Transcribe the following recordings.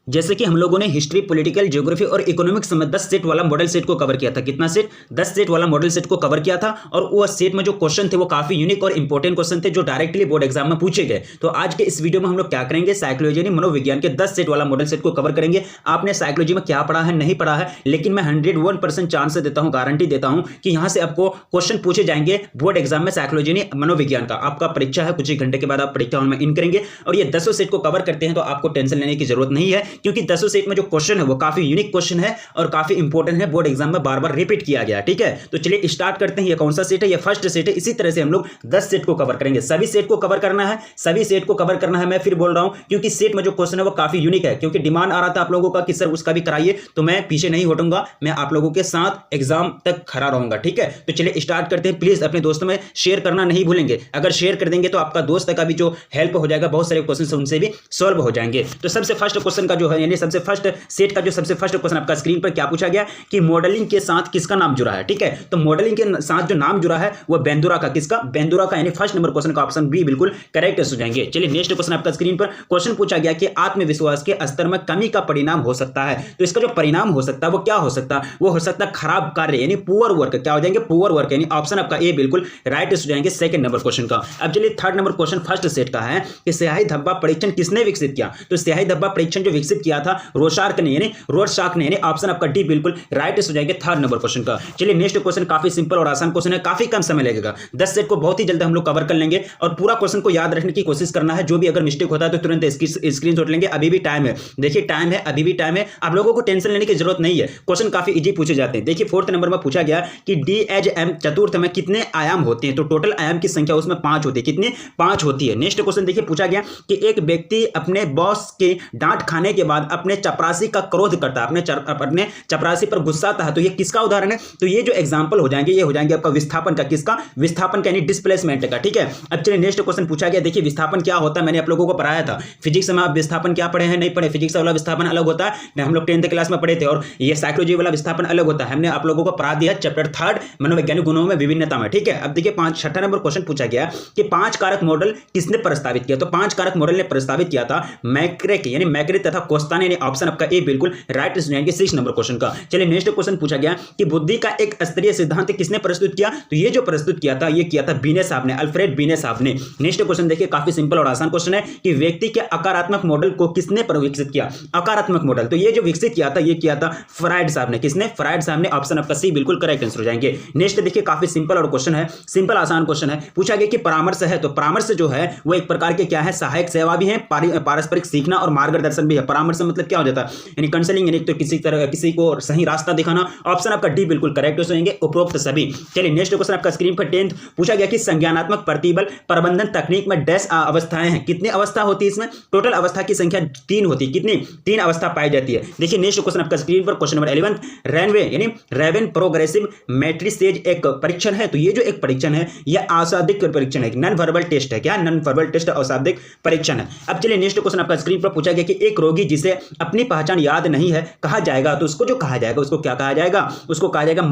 जैसे कि हम लोगों ने हिस्ट्री, पॉलिटिकल, ज्योग्राफी और इकोनॉमिक्स में 10 सेट वाला मॉडल सेट को कवर किया था। कितना सेट? 10 सेट वाला मॉडल सेट को कवर किया था। और वो सेट में जो क्वेश्चन थे वो काफी यूनिक और इंपॉर्टेंट क्वेश्चन थे जो डायरेक्टली बोर्ड एग्जाम में पूछे गए। तो आज के इस वीडियो में हम लोग क्या करेंगे, साइकोलॉजी यानी मनोविज्ञान के 10 सेट वाला मॉडल सेट को कवर करेंगे। आपने साइकोलॉजी में क्या पढ़ा है, नहीं पढ़ा है, लेकिन मैं 101% चांस देता हूं, गारंटी देता हूं कि यहां से आपको क्वेश्चन पूछे जाएंगे बोर्ड एग्जाम में साइकोलॉजी यानी मनोविज्ञान का। आपका परीक्षा है, कुछ ही घंटे के बाद आप परीक्षा हॉल में इन करेंगे और ये 10 सेट को कवर करते हैं तो आपको टेंशन लेने की जरूरत नहीं है, क्योंकि 10 सेट में जो क्वेश्चन है वो काफी यूनिक क्वेश्चन है और काफी इंपॉर्टेंट है, बोर्ड एग्जाम में बार बार रिपीट किया गया। ठीक है, तो चलिए स्टार्ट करते हैं। ये कौन सा सेट है? ये फर्स्ट सेट है। इसी तरह से हम लोग 10 सेट को कवर करेंगे। सभी सेट को कवर करना है, सभी सेट को कवर करना है। मैं फिर बोल रहा हूं क्योंकि सेट में जो क्वेश्चन है वो काफी यूनिक है, क्योंकि डिमांड आ रहा था आप लोगों का कि सर उसका भी कराइए, तो मैं पीछे नहीं हटूंगा, मैं आप लोगों के साथ एग्जाम तक खड़ा रहूंगा। ठीक है, तो चलिए स्टार्ट करते हैं। प्लीज अपने दोस्तों में शेयर करना नहीं भूलेंगे। अगर शेयर कर देंगे तो आपका दोस्त का भी जो हेल्प हो जाएगा, बहुत सारे क्वेश्चन उनसे भी सॉल्व हो जाएंगे। तो सबसे फर्स्ट क्वेश्चन का जो है यानी सबसे फर्स्ट सेट का जो सबसे फर्स्ट क्वेश्चन आपका स्क्रीन पर क्या पूछा गया कि मॉडलिंग के साथ किसका नाम जुड़ा है। ठीक है, तो मॉडलिंग के साथ जो नाम जुड़ा है वो बेंदुरा का। किसका? बेंदुरा का। यानी फर्स्ट नंबर क्वेश्चन का ऑप्शन बी बिल्कुल करेक्ट हो जाएंगे। चलिए नेक्स्ट क्वेश्चन आपका स्क्रीन पर क्वेश्चन पूछा गया कि आत्मविश्वास के स्तर में कमी का परिणाम हो सकता है। तो इसका जो परिणाम हो सकता है वो क्या हो सकता है? वो हो सकता है खराब कार्य यानी पुअर वर्क। क्या हो जाएंगे? Poor work. यानी ऑप्शन आपका ए बिल्कुल राइट हो जाएंगे सेकंड नंबर क्वेश्चन का। अब चलिए third number question first set का है कि स्याही धब्बा परीक्षण किसने विकसित किया। तो स्याही धब्बा परीक्षण जो विकसित किया था रोशार्क ने, यानी रोरशार्क ने। यानी ऑप्शन आपका डी बिल्कुल राइट हो जाएंगे थर्ड नंबर क्वेश्चन का। चलिए नेक्स्ट क्वेश्चन काफी सिंपल और आसान क्वेश्चन है, काफी कम समय लगेगा। 10 सेट को बहुत ही जल्द हम लोग कवर कर लेंगे और पूरा क्वेश्चन को याद रखने की कोशिश करना है। जो भी अगर मिस्टेक होता है तो तुरंत स्क्रीनशॉट लेंगे। अभी भी टाइम है, देखिए टाइम है, अभी भी टाइम है। आप लोगों को टेंशन लेने की जरूरत नहीं है, क्वेश्चन काफी इजी पूछे जाते हैं। देखिए फोर्थ नंबर में पूछा गया कि डी एच एम चतुर्थ में कितने आयाम होते हैं। तो टोटल आयाम की संख्या उसमें 5 होती है। कितने? 5 होती है। नेक्स्ट क्वेश्चन देखिए पूछा गया कि एक व्यक्ति अपने बॉस के डांट खाने के बाद अपने चपरासी का क्रोध करता है, अपने चपरासी पर गुस्सा आता है। तो ये किसका उदाहरण है? तो ये जो एग्जांपल हो जाएंगे ये हो जाएंगे आपका विस्थापन का। किसका? विस्थापन का यानी डिस्प्लेसमेंट का। ठीक है, अब चलिए नेक्स्ट क्वेश्चन पूछा गया। देखिए विस्थापन क्या होता है, मैंने आप लोगों को पढ़ाया था फिजिक्स में। आप विस्थापन क्या पढ़े हैं? नहीं पढ़े। फिजिक्स वाला विस्थापन अलग होता है, हम लोग 10th क्लास में पढ़े थे, और ये साइकोलॉजी वाला विस्थापन अलग होता है, हमने आप लोगों को पढ़ा दिया चैप्टर 3 मनोवैज्ञानिक गुणों में विभिन्नता में। ठीक है, अब देखिए छठा नंबर क्वेश्चन पूछा गया कि 5 कारक मॉडल किसने प्रस्तावित किया। तो 5 कारक मॉडल ने प्रस्तावित किया था मैक्रेक यानी मैक्रे तथा कोस्ता ने। यानी ऑप्शन आपका ए बिल्कुल राइट हो जाएंगे 6 नंबर क्वेश्चन का। चलिए नेक्स्ट क्वेश्चन पूछा गया कि बुद्धि का एक स्तरीय सिद्धांत किसने प्रस्तुत किया। तो ये जो प्रस्तुत किया था ये किया था बीने साहब ने, अल्फ्रेड बीने साहब ने। नेक्स्ट क्वेश्चन देखिए काफी सिंपल और आसान क्वेश्चन है कि व्यक्ति के आकारात्मक मॉडल को किसने विकसित किया। आकारात्मक मॉडल तो ये जो विकसित किया था ये किया था फ्राइड साहब ने। किसने? फ्राइड साहब ने। ऑप्शन आपका सी बिल्कुल करेक्ट आंसर हो जाएंगे। नेक्स्ट देखिए काफी सिंपल और क्वेश्चन है, सिंपल आसान क्वेश्चन है। पूछा गया कि परामर्श है, तो परामर्श जो है वो एक प्रकार के क्या है, सहायक सेवा भी है, पारस्परिक सीखना और मार्गदर्शन भी है। परामर्श मतलब क्या हो जाता है, यानी काउंसलिंग, यानी तो किसी को सही रास्ता दिखाना। ऑप्शन आपका डी बिल्कुल करेक्ट हो जाएंगे उपरोक्त सभी। चलिए नेक्स्ट क्वेश्चन आपका स्क्रीन पर 10th पूछा गया कि संज्ञानात्मक प्रतिबल प्रबंधन तकनीक में डैश अवस्थाएं हैं। कितनी अवस्था होती है इसमें? टोटल अवस्था की संख्या 3 होती है। कितनी? 3 अवस्था पाई जाती है। देखिए नेक्स्ट क्वेश्चन आपका स्क्रीन पर क्वेश्चन नंबर 11 रेनवे यानी रेवेन प्रोग्रेसिव मैट्रिसेज एक परीक्षण है। तो ये जो एक परीक्षण है यह अशाब्दिक परीक्षण है, नॉन वर्बल टेस्ट है। क्या? नॉन वर्बल टेस्ट अशाब्दिक परीक्षण है। अब चलिए नेक्स्ट क्वेश्चन आपका स्क्रीन पर पूछा गया कि एक रोगी जिसे अपनी पहचान याद नहीं है कहा जाएगा। तो उसको जो कहा जाएगा उसको क्या कहा जाएगा? उसको कहा जाएगा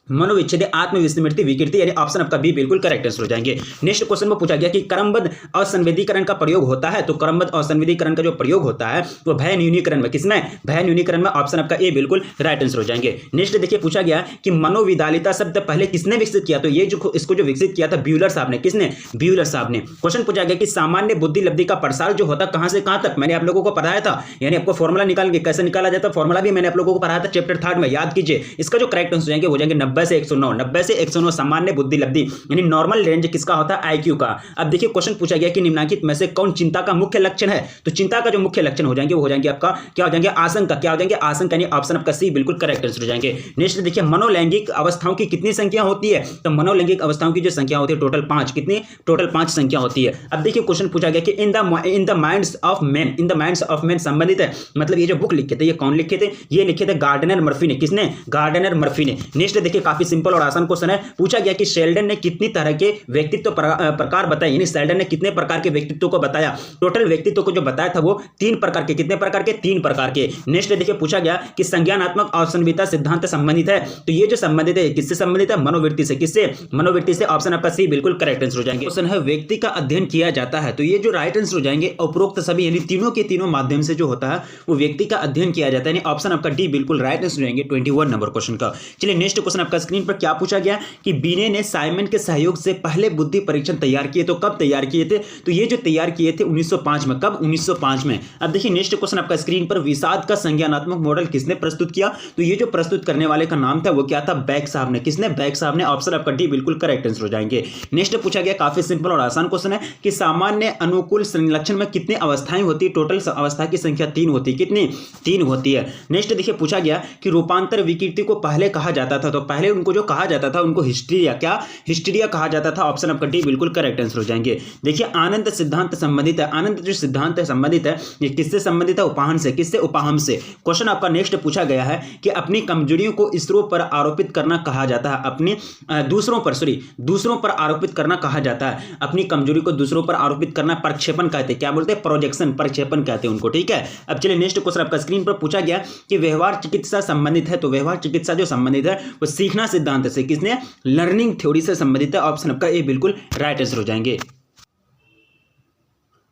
मनोविच्छेदी आत्मविस्मृति विकृति। यानी ऑप्शन आपका बी बिल्कुल करेक्ट आंसर हो जाएंगे। नेक्स्ट क्वेश्चन में पूछा गया कि क्रमबद्ध असंवेदीकरण का प्रयोग होता है। तो क्रमबद्ध असंवेदीकरण का जो प्रयोग होता है वो भय न्यूनीकरण में। किसमें? भय न्यूनीकरण में। ऑप्शन आपका ए बिल्कुल राइट आंसर हो जाएंगे। नेक्स्ट देखिए पूछा गया कि मनोविदालिता शब्द पहले किसने विकसित किया। तो ये जो इसको जो विकसित किया था ब्यूलर साहब ने। किसने? ब्यूलर साहब ने। क्वेश्चन पूछा गया कि सामान्य बुद्धि लब्धि का प्रसार जो होता कहां से कहां तक। मैंने आप लोगों को पढ़ाया था, यानी आपको फॉर्मूला निकाल के कैसे निकाला जाता है, फॉर्मूला भी मैंने आप लोगों को पढ़ाया था चैप्टर 3 में, याद कीजिए। इसका जो करेक्ट आंसर हो जाएंगे 90 से 109। 90 से 109 सामान्य बुद्धि लब्धि यानी नॉर्मल रेंज किसका होता है? आईक्यू का। अब देखिए क्वेश्चन पूछा गया कि निम्नलिखित में से कौन चिंता का मुख्य लक्षण है। तो चिंता का जो मुख्य लक्षण हो जाएंगे वो हो जाएंगे आपका क्या हो जाएंगे? आशंका। क्या हो जाएंगे? आशंका। यानी ऑप्शन आपका सी बिल्कुल करेक्ट आंसर हो जाएंगे। नेक्स्ट देखिए मनोलैंगिक अवस्थाओं की कितनी संख्या होती है। तो मनोलैंगिक अवस्थाओं की जो संख्या होती है टोटल 5। कितनी? टोटल 5 संख्या होती है। अब देखिए क्वेश्चन पूछा गया कि in the minds of man संबंधित है, मतलब ये जो बुक लिखे थे ये कौन लिखे थे? ये लिखे थे गार्डनर मर्फी ने। किसने? गार्डनर मर्फी ने। नेक्स्ट देखिए काफी सिंपल और आसान क्वेश्चन है। पूछा गया कि शेल्डन ने कितनी तरह के व्यक्तित्व प्रकार बताए, यानी शेल्डन ने कितने प्रकार के व्यक्तित्व को बताया। टोटल व्यक्तित्व को जो बताया था वो 3 प्रकार के, कितने प्रकार के? 3 प्रकार के। नेक्स्ट देखिए पूछा गया कि संज्ञानात्मक अवसंविता सिद्धांत संबंधित है, तो ये जो संबंधित है किससे संबंधित है? मनोवृत्ति से। किससे? मनोवृत्ति से। ऑप्शन आपका सी बिल्कुल करेक्ट आंसर हो जाएंगे। क्वेश्चन है व्यक्ति का अध्ययन किया जाता है, तो ये जो राइट आंसर हो जाएंगे उपरोक्त सभी यानी तीनों के तीनों माध्यम से जो होता है वो व्यक्ति का अध्ययन किया जाता है, यानी ऑप्शन आपका डी बिल्कुल राइट आंसर हो जाएंगे 21 नंबर क्वेश्चन का। चलिए नेक्स्ट क्वेश्चन आपका स्क्रीन पर क्या पूछा गया कि बीने ने साइमन के सहयोग से पहले बुद्धि परीक्षण तैयार किए, तो कब तैयार किए थे? तो ये जो तैयार किए थे 1905 में। कब? 1905 में। अब देखिए नेक्स्ट क्वेश्चन आपका स्क्रीन पर विषाद का संज्ञानात्मक मॉडल किसने प्रस्तुत किया? तो ये जो प्रस्तुत करने वाले का नाम था वो क्या था? बैक साहब ने। किसने? बैक साहब ने। ऑप्शन आपका डी बिल्कुल करेक्ट आंसर हो जाएंगे। नेक्स्ट पूछा गया काफी सिंपल और आसान क्वेश्चन है कि सामान्य अनुकूल संलक्षण में कितनी अवस्थाएं होती है? टोटल अवस्था की संख्या 3 होती है। कितनी? 3 होती है। नेक्स्ट देखिए पूछा गया कि रूपांतर विकृति को पहले कहा जाता था, तो पहले उनको जो कहा जाता था उनको हिस्टीरिया, क्या? हिस्टीरिया कहा जाता था। ऑप्शन आपका डी बिल्कुल करेक्ट आंसर हो जाएंगे। देखिए आनंद सिद्धांत संबंधित है, आनंद जो सिद्धांत है संबंधित है, ये किससे संबंधित है? उपाहन से। किससे? उपाहन से। क्वेश्चन आपका नेक्स्ट पूछा गया है कि अपनी कमजोरियों को इसरो पर आरोपित करना कहा जाता है, अपनी दूसरों पर आरोपित करना कहा जाता है। अपनी कमजोरी को दूसरों पर आरोपित करना प्रक्षेपण कहते हैं। क्या बोलते हैं? प्रोजेक्शन, प्रक्षेपण कहते हैं उनको। ठीक है। अब चलिए नेक्स्ट क्वेश्चन आपका स्क्रीन पर पूछा गया कि व्यवहार चिकित्सा संबंधित है, तो व्यवहार चिकित्सा जो संबंधित है वो सीखना सिद्धांत से, किसने? लर्निंग थ्योरी से संबंधित है। ऑप्शन आपका ए बिल्कुल राइट आंसर हो जाएंगे।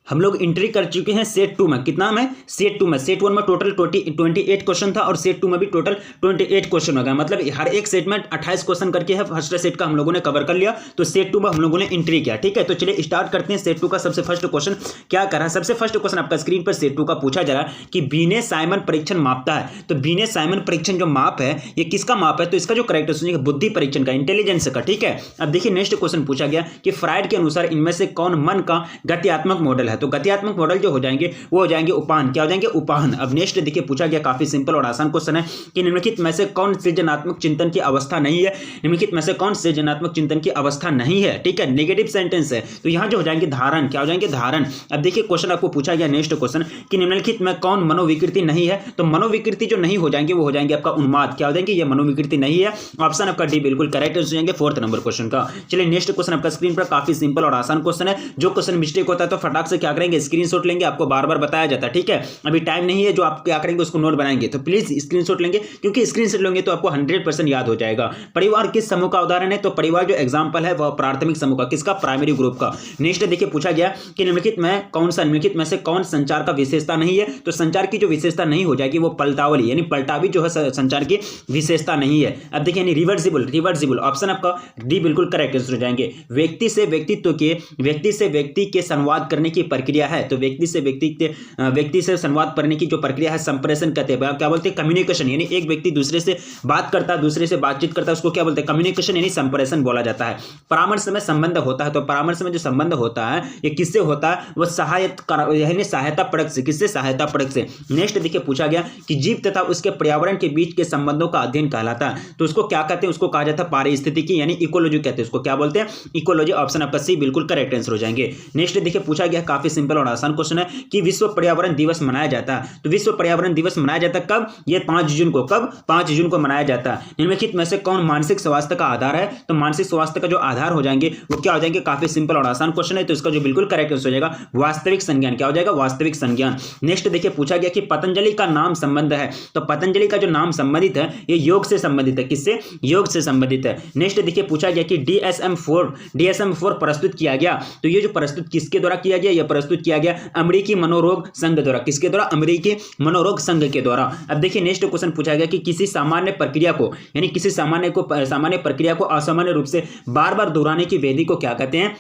हम लोग एंट्री कर चुके हैं सेट 2 में। कितना में? सेट 2 में। सेट 1 में टोटल 28 क्वेश्चन था और सेट 2 में भी टोटल 28 क्वेश्चन हो गया, मतलब हर एक सेट में 28 क्वेश्चन करके है। फर्स्ट सेट का हम लोगों ने कवर कर लिया, तो सेट 2 में हम लोगों ने एंट्री किया। ठीक है, तो चलिए स्टार्ट करते हैं सेट 2 का। सबसे फर्स्ट क्वेश्चन क्या करा? सबसे फर्स्ट क्वेश्चन आपका स्क्रीन पर सेट 2 का पूछा जा रहा है कि बीने साइमन परीक्षण मापता है, तो बीने साइमन परीक्षण जो माप है ये किसका माप है? तो इसका जो करेक्ट आंसर है बुद्धि परीक्षण का, इंटेलिजेंस का। ठीक है। अब देखिए नेक्स्ट क्वेश्चन पूछा गया कि फ्राइड के अनुसार इनमें से कौन मन का गत्यात्मक मॉडल है? तो गत्यात्मक मॉडल जो हो जाएंगे वो हो जाएंगे उपाहन। क्या हो जाएंगे? उपाहन। अब नेक्स्ट देखिए पूछा गया काफी सिंपल और आसान क्वेश्चन है कि निम्नलिखित में से कौन सृजनात्मक चिंतन की अवस्था नहीं है? निम्नलिखित में से कौन सृजनात्मक चिंतन की अवस्था नहीं है? ठीक है, नेगेटिव सेंटेंस है, तो यहां जो हो जाएंगे धारण। क्या हो जाएंगे? धारण। अब देखिए क्वेश्चन आपको पूछा गया नेक्स्ट क्वेश्चन कि निम्नलिखित में कौन मनोविकृति नहीं है? तो मनोविकृति जो नहीं हो जाएंगे वो हो जाएंगे आपका उन्माद। क्या हो जाएंगे? ये मनोविकृति नहीं है। ऑप्शन आपका डी बिल्कुल करेक्ट हो जाएंगे 4th नंबर क्वेश्चन का। चलिए नेक्स्ट क्वेश्चन आपका स्क्रीन पर काफी सिंपल और आसान क्वेश्चन है। जो क्वेश्चन मिस्टेक होता है तो फटाक से क्या करेंगे? स्क्रीनशॉट लेंगे, आपको बार-बार बताया जाता है। ठीक है, अभी टाइम नहीं है, जो आप क्या करेंगे उसको नोट बनाएंगे, तो प्लीज स्क्रीनशॉट लेंगे, क्योंकि स्क्रीनशॉट लेंगे तो आपको 100% याद हो जाएगा। परिवार किस समूह का उदाहरण है? तो परिवार जो एग्जांपल है वह प्राथमिक समूह का, किसका? प्राइमरी ग्रुप का। नेक्स्ट देखिए पूछा गया कि निम्नलिखित में से कौन संचार का विशेषता नहीं है? तो संचार की जो विशेषता नहीं हो जाएगी वो पलटावली, यानी पलटावी जो है संचार की विशेषता नहीं है। अब देखिए यानी रिवर्सिबल। ऑप्शन आपका डी बिल्कुल करेक्ट आंसर हो जाएंगे। व्यक्ति से व्यक्ति के संवाद करने की प्रक्रिया है, तो व्यक्ति से संवाद करने की जो प्रक्रिया है संप्रेषण कहते हैं। क्या बोलते हैं? कम्युनिकेशन, यानी एक व्यक्ति दूसरे से बात करता है, दूसरे से बातचीत करता है, उसको क्या बोलते हैं? कम्युनिकेशन यानी संप्रेषण बोला जाता है। परामर्श में संबंध होता है, तो परामर्श में जो संबंध होता है ये किससे होता है? वो सहायता परक से। किससे? सहायता परक से। नेक्स्ट देखिए पूछा गया कि जीव तथा उसके पर्यावरण के बीच के संबंधों का अध्ययन कहलाता है, तो उसको क्या कहते हैं? उसको कहा जाता है पारिस्थितिकी, यानी इकोलॉजी कहते हैं उसको। क्या बोलते हैं? इकोलॉजी। ऑप्शन आपका सी बिल्कुल करेक्ट आंसर हो जाएंगे। नेक्स्ट देखिए पूछा गया काफी सिंपल और आसान क्वेश्चन है कि विश्व पर्यावरण दिवस मनाया जाता है, तो विश्व पर्यावरण दिवस मनाया जाता है कब? ये 5 जून को। कब? 5 जून को मनाया जाता है। निम्नलिखित में से कौन मानसिक स्वास्थ्य का आधार है? तो मानसिक स्वास्थ्य का जो आधार हो जाएंगे वो क्या हो जाएंगे? काफी सिंपल और आसान क्वेश्चन है, तो इसका जो बिल्कुल करेक्ट आंसर हो जाएगा वास्तविक संज्ञान। क्या हो जाएगा? वास्तविक संज्ञान। नेक्स्ट देखिए पूछा गया कि पतंजलि का नाम संबंध है, तो पतंजलि का जो नाम संबंधित है ये योग से संबंधित है। किससे? योग से संबंधित है। नेक्स्ट देखिए पूछा गया कि DSM-4 प्रस्तुत किया गया, तो ये जो प्रस्तुत किसके द्वारा किया गया? ये प्रस्तुत किया गया अमेरिकी मनोरोग संघ द्वारा। किसके द्वारा? अमेरिकी मनोरोग संघ के द्वारा। अब देखिए नेक्स्ट क्वेश्चन पूछा गया कि किसी सामान्य प्रक्रिया को, यानी किसी सामान्य प्रक्रिया को असामान्य रूप से बार बार दोहराने की विधि को क्या कहते हैं?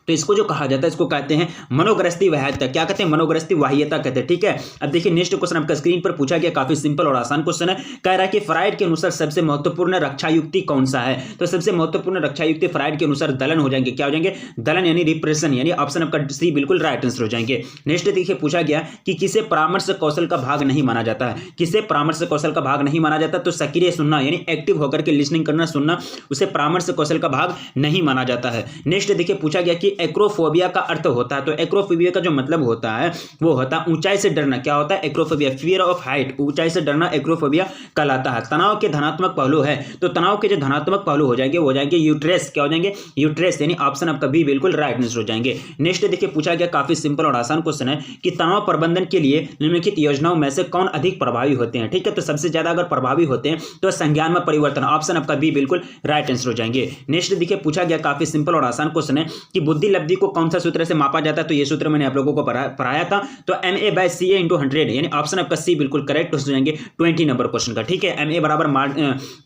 तो इसको जो कहा जाता है इसको कहते हैं मनोग्रस्ती वाह्यता। क्या कहते हैं? मनोग्रस्ती वाह्यता कहते हैं। ठीक है। अब देखिए नेक्स्ट क्वेश्चन आपका स्क्रीन पर पूछा गया काफी सिंपल और आसान क्वेश्चन है। कह रहा है कि फ्राइड के अनुसार सबसे महत्वपूर्ण रक्षा युक्ति कौन सा है? तो सबसे महत्वपूर्ण रक्षा युक्ति फ्राइड के अनुसार दलन हो जाएंगे। क्या हो जाएंगे? दलन यानी रिप्रेशन, यानी ऑप्शन आपका सी बिल्कुल राइट आंसर हो जाएंगे। नेक्स्ट देखिए पूछा गया कि किसे परामर्श कौशल का भाग नहीं माना जाता है? किसे परामर्श कौशल का भाग नहीं माना जाता? तो सक्रिय सुनना, यानी एक्टिव होकर के लिसनिंग करना, सुनना, उसे परामर्श कौशल का भाग नहीं माना जाता है। नेक्स्ट देखिए पूछा गया कि एक्रोफोबिया का अर्थ होता है, तो एक्रोफोबिया का जो मतलब होता है वो होता है ऊंचाई से डरना। क्या होता है? एक्रोफोबिया, फियर ऑफ हाइट, ऊंचाई से डरना एक्रोफोबिया कहलाता है। तनाव के धनात्मक पहलू है, तो तनाव के जो धनात्मक पहलू हो जाएंगे वो हो जाएंगे यूट्रेस। क्या हो जाएंगे? यूट्रेस, यानी ऑप्शन आपका बी बिल्कुल राइट आंसर हो जाएंगे। नेक्स्ट देखिए पूछा गया काफी सिंपल और आसान क्वेश्चन है कि तनाव प्रबंधन के लिए निम्नलिखित योजनाओं में से कौन अधिक प्रभावी होते हैं। ठीक है, तो सबसे ज्यादा अगर प्रभावी होते हैं तो संज्ञान में परिवर्तन, ऑप्शन आपका बी बिल्कुल राइट आंसर हो जाएंगे। नेक्स्ट देखिए पूछा गया काफी सिंपल और आसान क्वेश्चन है कि बुद्धि लब्धि को कौन सा सूत्र से मापा जाता है, तो ये सूत्र मैंने आप लोगों को पढ़ाया था, तो MA/CA × 100, यानी ऑप्शन आपका सी बिल्कुल करेक्ट हो जाएंगे 20 नंबर क्वेश्चन का। ठीक है, MA बराबर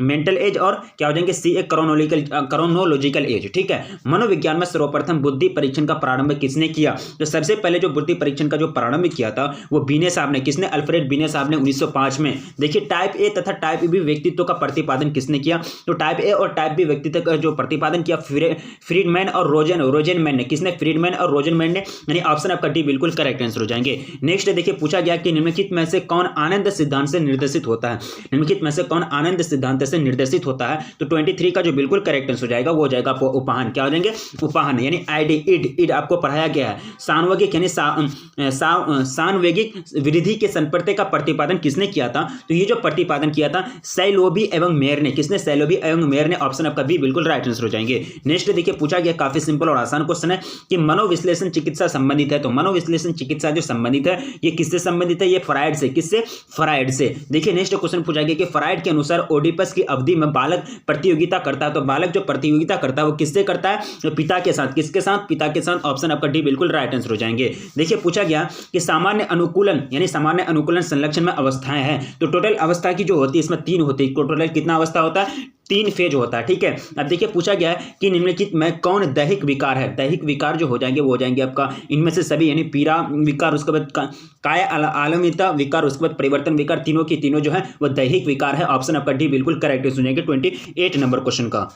मेंटल एज और क्या हो जाएंगे CA क्रोनोलॉजिकल एज। ठीक है, मनोविज्ञान में सर्वप्रथम बुद्धि परीक्षण का प्रारंभ किसने किया? तो सबसे पहले जो बुद्धि परीक्षण का जो प्रारंभ किया था वो बीने साहब ने, किसने? अल्फ्रेड बीने साहब ने 1905 में। देखिए टाइप ए तथा टाइप बी व्यक्तित्व का प्रतिपादन किसने किया? तो टाइप ए और टाइप बी व्यक्तित्व का जो प्रतिपादन किया फ्रीडमैन और रोजेनमैन ने। किसने? फ्रीडमैन और रोजेनमैन ने, यानी ऑप्शन आपका डी बिल्कुल करेक्ट आंसर हो जाएंगे। नेक्स्ट देखिए पूछा गया कि निम्नलिखित में से कौन आनंद सिद्धांत से निर्देशित होता है? निम्नलिखित में से कौन आनंद सिद्धांत से निर्देशित होता है? तो 23 का जो बिल्कुल करेक्ट आंसर हो जाएगा वो हो जाएगा उपाहन। क्या हो जाएंगे? उपाहन, यानी आईडी इड आपको पढ़ाया गया है। सानवेगिक यानी सानवेगिक वृद्धि के संप्रत्यय का प्रतिपादन किसने किया था? तो ये जो प्रतिपादन किया था सैलोबी एवं मेयर ने। किसने? सैलोबी एवं मेयर ने, ऑप्शन आपका बी बिल्कुल राइट आंसर हो जाएंगे। नेक्स्ट देखिए पूछा गया काफी सिंपल और आसान क्वेश्चन है कि मनोविश्लेषण चिकित्सा संबंधित है, तो मनोविश्लेषण चिकित्सा जो संबंधित है ये किससे संबंधित है? ये फ्रायड से। किससे? फ्रायड से। देखिए नेक्स्ट क्वेश्चन पूछा गया कि फ्रायड के अनुसार ओडिपस की अवधि में बालक प्रतियोगिता करता है, तो बालक जो प्रतियोगिता करता है वो किससे करता है? तो पिता के साथ। किसके साथ? पिता के साथ, ऑप्शन आपका डी बिल्कुल राइट आंसर हो जाएंगे। देखिए पूछा गया कि सामान्य अनुकूलन यानी सामान्य अनुकूलन संरक्षण में अवस्थाएं हैं, तो टोटल अवस्था की जो होती है इसमें 3 होती है। टोटल कितना अवस्था होता है? 3 फेज होता है। ठीक है, अब देखिए पूछा गया है कि निम्नलिखित में कौन दैहिक विकार है? दैहिक विकार जो हो जाएंगे वो हो जाएंगे आपका इनमें से सभी, यानी पीड़ा विकार, उसके बाद काय आलमिता विकार, उसके बाद परिवर्तन विकार, तीनों की तीनों जो है वो दैहिक विकार है। ऑप्शन आपका डी बिल्कुल करेक्ट हो जाएंगे 28 नंबर क्वेश्चन का।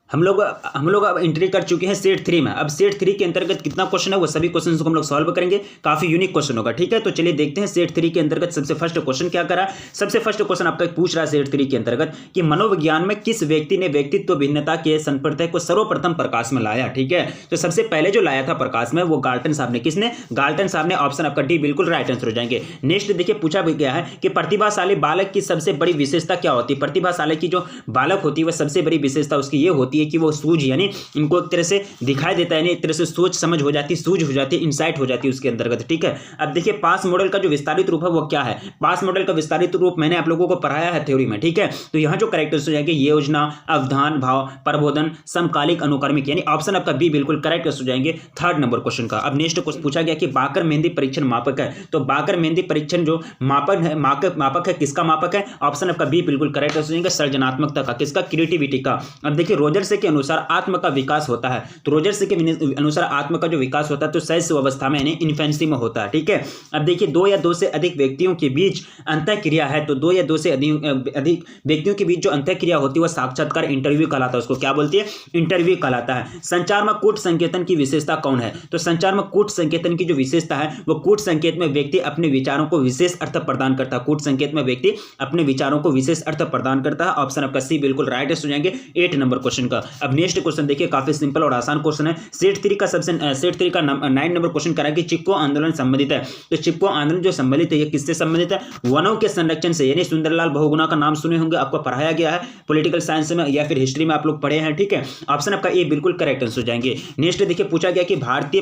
हम लोग अब एंट्री कर चुके हैं सेट 3 में। अब सेट 3 के अंतर्गत कितना क्वेश्चन है वो सभी क्वेश्चन को हम लोग सॉल्व करेंगे। काफी यूनिक क्वेश्चन होगा। ठीक है, तो चलिए देखते हैं सेट 3 के अंतर्गत सबसे फर्स्ट क्वेश्चन क्या करा। सबसे फर्स्ट क्वेश्चन आपका पूछ रहा है सेट 3 के अंतर्गत कि मनोविज्ञान में किस व्यक्ति ने व्यक्तित्व भिन्नता के संप्रत्यय को सर्वप्रथम प्रकाश में लाया? ठीक है, तो सबसे पहले जो लाया था प्रकाश में वो गाल्टन साहब ने। किसने? गाल्टन साहब ने, ऑप्शन आपका डी बिल्कुल राइट आंसर हो जाएंगे। नेक्स्ट देखिए पूछा गया है कि प्रतिभाशाली बालक की सबसे बड़ी विशेषता क्या होती है? प्रतिभाशाली की जो बालक होती है वह सबसे बड़ी विशेषता उसकी ये होती है कि वो सूझ, इनको एक तरह से दिखाई देता है, एक तरह से सोच समझ हो जाती, सूझ हो जाती, इंसाइट हो जाती है उसके अंतर्गत। ठीक है, अब देखिए पास मॉडल का जो विस्तारित रूप है वो क्या है? पास मॉडल का विस्तारित रूप मैंने आप लोगों को पढ़ाया है थ्योरी में। ठीक है, तो यहां जो करेक्टर्स हो जाएंगे योजना, अवधान, भाव, प्रबोधन, समकालिक, अनुक्रमिक, यानी ऑप्शन आपका बी बिल्कुल करेक्ट हो जाएंगे 3rd नंबर क्वेश्चन का। अब नेक्स्ट क्वेश्चन पूछा गया कि बाकर मेहंदी परीक्षण मापक है, तो बाकर मेहंदी परीक्षण जो मापक है किसका मापक है? ऑप्शन आपका बी बिल्कुल करेक्ट हो जाएंगे सर्जनात्मकता का। किसका? क्रिएटिविटी का। अब देखिए रोजर्स के अनुसार आत्म का विकास होता है, तो रोजर्स के अनुसार आत्म का जो विकास होता है तो शैशव अवस्था में यानी इन्फेंसी में होता है। ठीक है, अब देखिए 2 या 2 से अधिक व्यक्तियों के बीच अंतःक्रिया है, तो 2 या 2 से अधिक व्यक्तियों के बीच जो अंतःक्रिया होती है वह साक्षात्कार इंटरव्यू कहलाता है। उसको क्या बोलती है? इंटरव्यू कहलाता है। संचार में कूट संकेतन की विशेषता कौन है? तो संचार में कूट संकेतन की जो विशेषता है वो कूट संकेत में व्यक्ति अपने विचारों को विशेष अर्थ प्रदान करता है। कूट संकेत में व्यक्ति अपने विचारों को विशेष अर्थ प्रदान करता है। ऑप्शन आपका सी बिल्कुल राइट हो जाएंगे 8 नंबर क्वेश्चन का। अब नेक्स्ट क्वेश्चन देखिए काफी सिंपल और आसान क्वेश्चन है। सेट 3 का 9 नंबर क्वेश्चन करा कि चिपको आंदोलन संबंधित है, तो चिपको आंदोलन जो संबंधित है ये किससे संबंधित है? वनों के संरक्षण से, यानी सुंदरलाल बहुगुणा का नाम सुने होंगे, आपको पढ़ाया गया है पॉलिटिकल साइंस में या फिर हिस्ट्री में आप लोग पढ़े हैं। ठीक है, ऑप्शन आपका ए बिल्कुल करेक्ट आंसर हो जाएंगे। नेक्स्ट देखिए पूछा गया कि भारतीय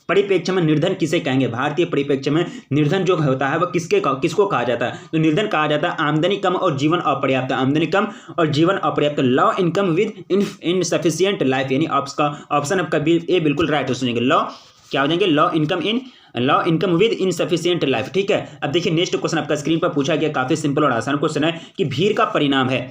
परिप्रेक्ष्य में निर्धन किसे कहेंगे? भारतीय परिप्रेक्ष्य में निर्धन जो होता है वह किसको कहा जाता है? तो निर्धन कहा जाता है आमदनी कम और जीवन अपर्याप्त, आमदनी कम और जीवन अपर्याप्त, law income with insufficient life, यानी ऑप्शन आपका ए बिल्कुल राइट हो जाएंगे। लॉ क्या हो जाएंगे? Law income with insufficient life. ठीक है, अब देखिए नेक्स्ट क्वेश्चन आपका स्क्रीन पर पूछा गया काफी सिंपल और आसान क्वेश्चन है कि भीड़ का परिणाम है,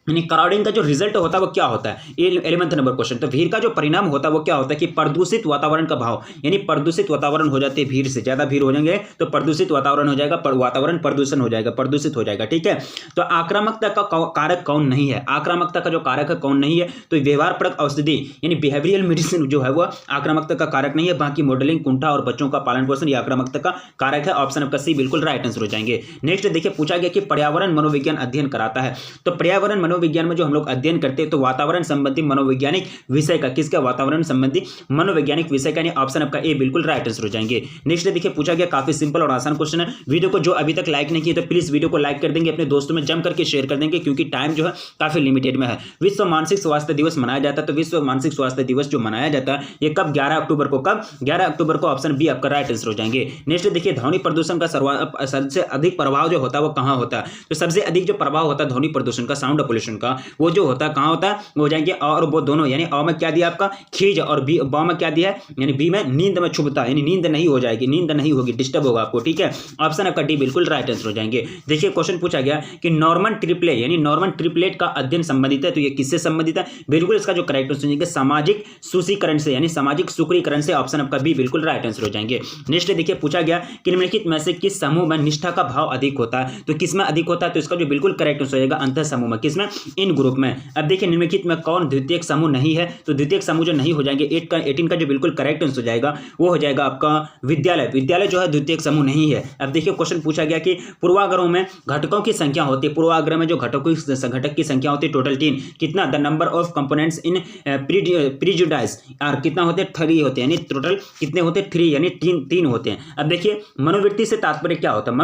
यानी क्राउडिंग का जो रिजल्ट होता है वो क्या होता है? 11th number question. तो भीड़ का जो परिणाम होता है वो क्या होता है कि प्रदूषित वातावरण का भाव, यानी प्रदूषित वातावरण हो जाते हैं भीड़ से, ज्यादा भीड़ हो जाएंगे तो प्रदूषित वातावरण हो जाएगा, वातावरण प्रदूषण हो जाएगा, प्रदूषित हो जाएगा। ठीक है, तो आक्रामकता का कारक कौन नहीं है? आक्रामकता का जो कारक है कौन नहीं है? तो व्यवहारपरक औषधि यानी बिहेवियरल मेडिसिन जो है वो आक्रामकता का कारक नहीं है। बाकी मॉडलिंग, कुंठा और बच्चों का पालन पोषण ये आक्रामकता का कारक है। ऑप्शन आपका सी बिल्कुल राइट आंसर हो जाएंगे। नेक्स्ट देखिए पूछा गया कि पर्यावरण मनोविज्ञान अध्ययन कराता है, तो पर्यावरण मनोविज्ञान में जो हम लोग अध्ययन करते हैं तो वातावरण संबंधी मनोवैज्ञानिक विषय का, किसका, वातावरण संबंधी मनोवैज्ञानिक विषय का, यानी ऑप्शन आपका ए बिल्कुल राइट आंसर हो जाएंगे। नेक्स्ट देखिए पूछा गया, काफी सिंपल और आसान क्वेश्चन है। वीडियो को जो अभी तक लाइक नहीं किया तो प्लीज वीडियो को लाइक कर देंगे, अपने दोस्तों में जम करके शेयर कर देंगे, क्योंकि टाइम जो है काफी लिमिटेड में है। विश्व मानसिक स्वास्थ्य दिवस मनाया जाता है, तो विश्व मानसिक स्वास्थ्य दिवस जो मनाया जाता है ये कब, 11 अक्टूबर को। कब, 11 अक्टूबर को, ऑप्शन बी आपका राइट आंसर हो जाएंगे। नेक्स्ट देखिए ध्वनि प्रदूषण का सबसे अधिक प्रभाव जो होता है वो कहां होता है, तो सबसे अधिक जो प्रभाव होता है ध्वनि प्रदूषण का, साउंड पोल्यूशन का, वो जो होता है कहां होता है, वो हो जाएंगे और वो दोनों, यानी अ में क्या दिया आपका खीज, और बी ब में क्या दिया है, यानी बी में नींद में छुपता, यानी नींद नहीं हो जाएगी, नींद नहीं होगी, डिस्टर्ब होगा आपको, ठीक है। ऑप्शन आपका डी बिल्कुल राइट आंसर हो जाएंगे। देखिए क्वेश्चन पूछा गया कि नॉर्मन ट्रिपलेट, यानी नॉर्मन ट्रिपलेट का अध्ययन संबंधित है, तो ये किससे संबंधित है, बिल्कुल इसका जो करेक्ट आंसर है सामाजिक सुशीकरण से, यानी सामाजिक सुक्रीकरण से, ऑप्शन आपका बी बिल्कुल राइट आंसर हो जाएंगे। नेक्स्ट देखिए पूछा गया कि निम्नलिखित में से किस समूह में निष्ठा का भाव अधिक होता है, तो किसमें अधिक होता है, तो इसका जो बिल्कुल करेक्ट आंसर होगा अंतर समूह में, किसमें, इन ग्रुप में। अब देखिए निम्नलिखित में कौन द्वितीयक समूह नहीं है, तो द्वितीयक समूह जो नहीं हो जाएंगे 18 का जो बिल्कुल करेक्ट आंसर हो जाएगा वो हो जाएगा आपका विद्यालय। विद्यालय जो है द्वितीयक समूह नहीं है। अब देखिए क्वेश्चन पूछा गया कि पूर्वाग्रहों में घटकों की संख्या होती है, पूर्वाग्रह में जो घटक की संख्या होती है टोटल 3, कितना, the number of components in prejudice और कितना होते हैं, 3 होते हैं, यानी टोटल कितने होते हैं, 3, यानी 3 होते हैं। अब देखिए मनोवृत्ति से तात्पर्य क्या होता है,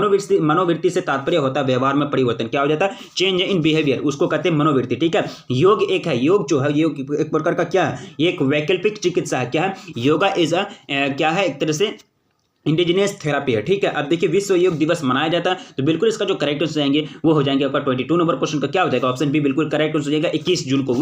मनोवृत्ति से तात्पर्य होता है व्यवहार में परिवर्तन, क्या हो जाता है, चेंज इन बिहेवियर, उसको कहते हैं मनोवृत्ति, ठीक है। योग एक है, योग जो है योग एक प्रकार का क्या है, एक वैकल्पिक चिकित्सा है, क्या है, योगा इज अ क्या है, एक तरह से इंडिजिनियस थेरापी है, ठीक है। अब देखिए विश्व योग दिवस मनाया जाता है, तो बिल्कुल इसका जो करेक्ट आंसर जाएंगे वो हो जाएंगे आपका 22 नंबर क्वेश्चन का क्या हो जाएगा, ऑप्शन बी बिल्कुल करेक्ट आंसर हो जाएगा। 21 जून को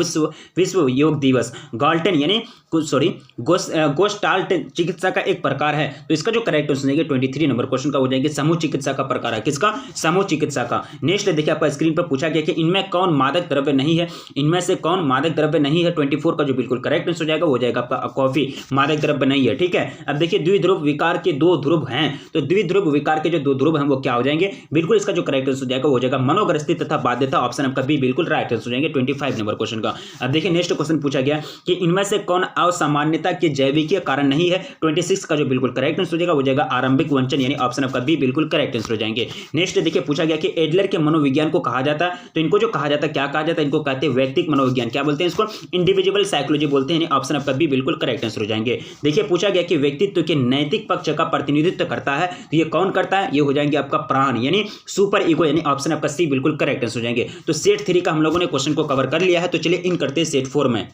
विश्व योग दिवस। गाल्टन यानी गोस्टाल्ट चिकित्सा का एक प्रकार है, तो इसका जो करेक्ट आंसर जाएंगे 23 नंबर क्वेश्चन का हो जाएंगे समूह चिकित्सा का प्रकार है, किसका, समूह चिकित्सा का। नेक्स्ट देखिए आपका स्क्रीन पर पूछा गया कि इनमें कौन मादक द्रव्य नहीं है, इनमें से कौन मादक द्रव्य नहीं है, 24 का जो बिल्कुल करेक्ट आंसर हो जाएगा वो हो जाएगा आपका कॉफी, मादक द्रव्य नहीं है, ठीक है। अब देखिए द्विध्रुव विकार के 2 ध्रुव हैं, तो द्विध्रुव विकार के जो 2 ध्रुव हैं वो क्या हो जाएंगे, बिल्कुल इसका जो करेक्ट आंसर हो जाएगा वो हो जाएगा मनोग्रस्ति तथा बाध्यता, ऑप्शन आपका बी बिल्कुल राइट आंसर हो जाएंगे 25 नंबर क्वेश्चन का। अब देखिए नेक्स्ट क्वेश्चन पूछा गया कि इनमें से कौन असामान्यता के जैविकीय कारण नहीं है, 26 का जो बिल्कुल करेक्ट आंसर हो जाएगा वो हो जाएगा आरंभिक वंचन, यानी ऑप्शन आपका बी बिल्कुल करेक्ट आंसर हो जाएंगे। नेक्स्ट देखिए पूछा गया कि एडलर के मनोविज्ञान को कहा जाता है, तो इनको जो कहा जाता है क्या कहा जाता है, इनको कहते हैं व्यक्तिक मनोविज्ञान, क्या बोलते हैं इसको, इंडिविजुअल साइकोलॉजी बोलते हैं, यानी ऑप्शन आपका बी बिल्कुल करेक्ट आंसर हो जाएंगे। देखिए पूछा गया कि व्यक्तित्व के नैतिक पक्ष का प्रतिनिधित्व करता है, तो ये कौन करता है, ये हो जाएंगे आपका प्राण, यानी सुपर ईगो, यानी ऑप्शन आपका सी बिल्कुल करेक्ट आंसर हो जाएंगे। तो सेट 3 का हम लोगों ने क्वेश्चन को कवर कर लिया है, तो चलिए इन करते हैं सेट 4 में।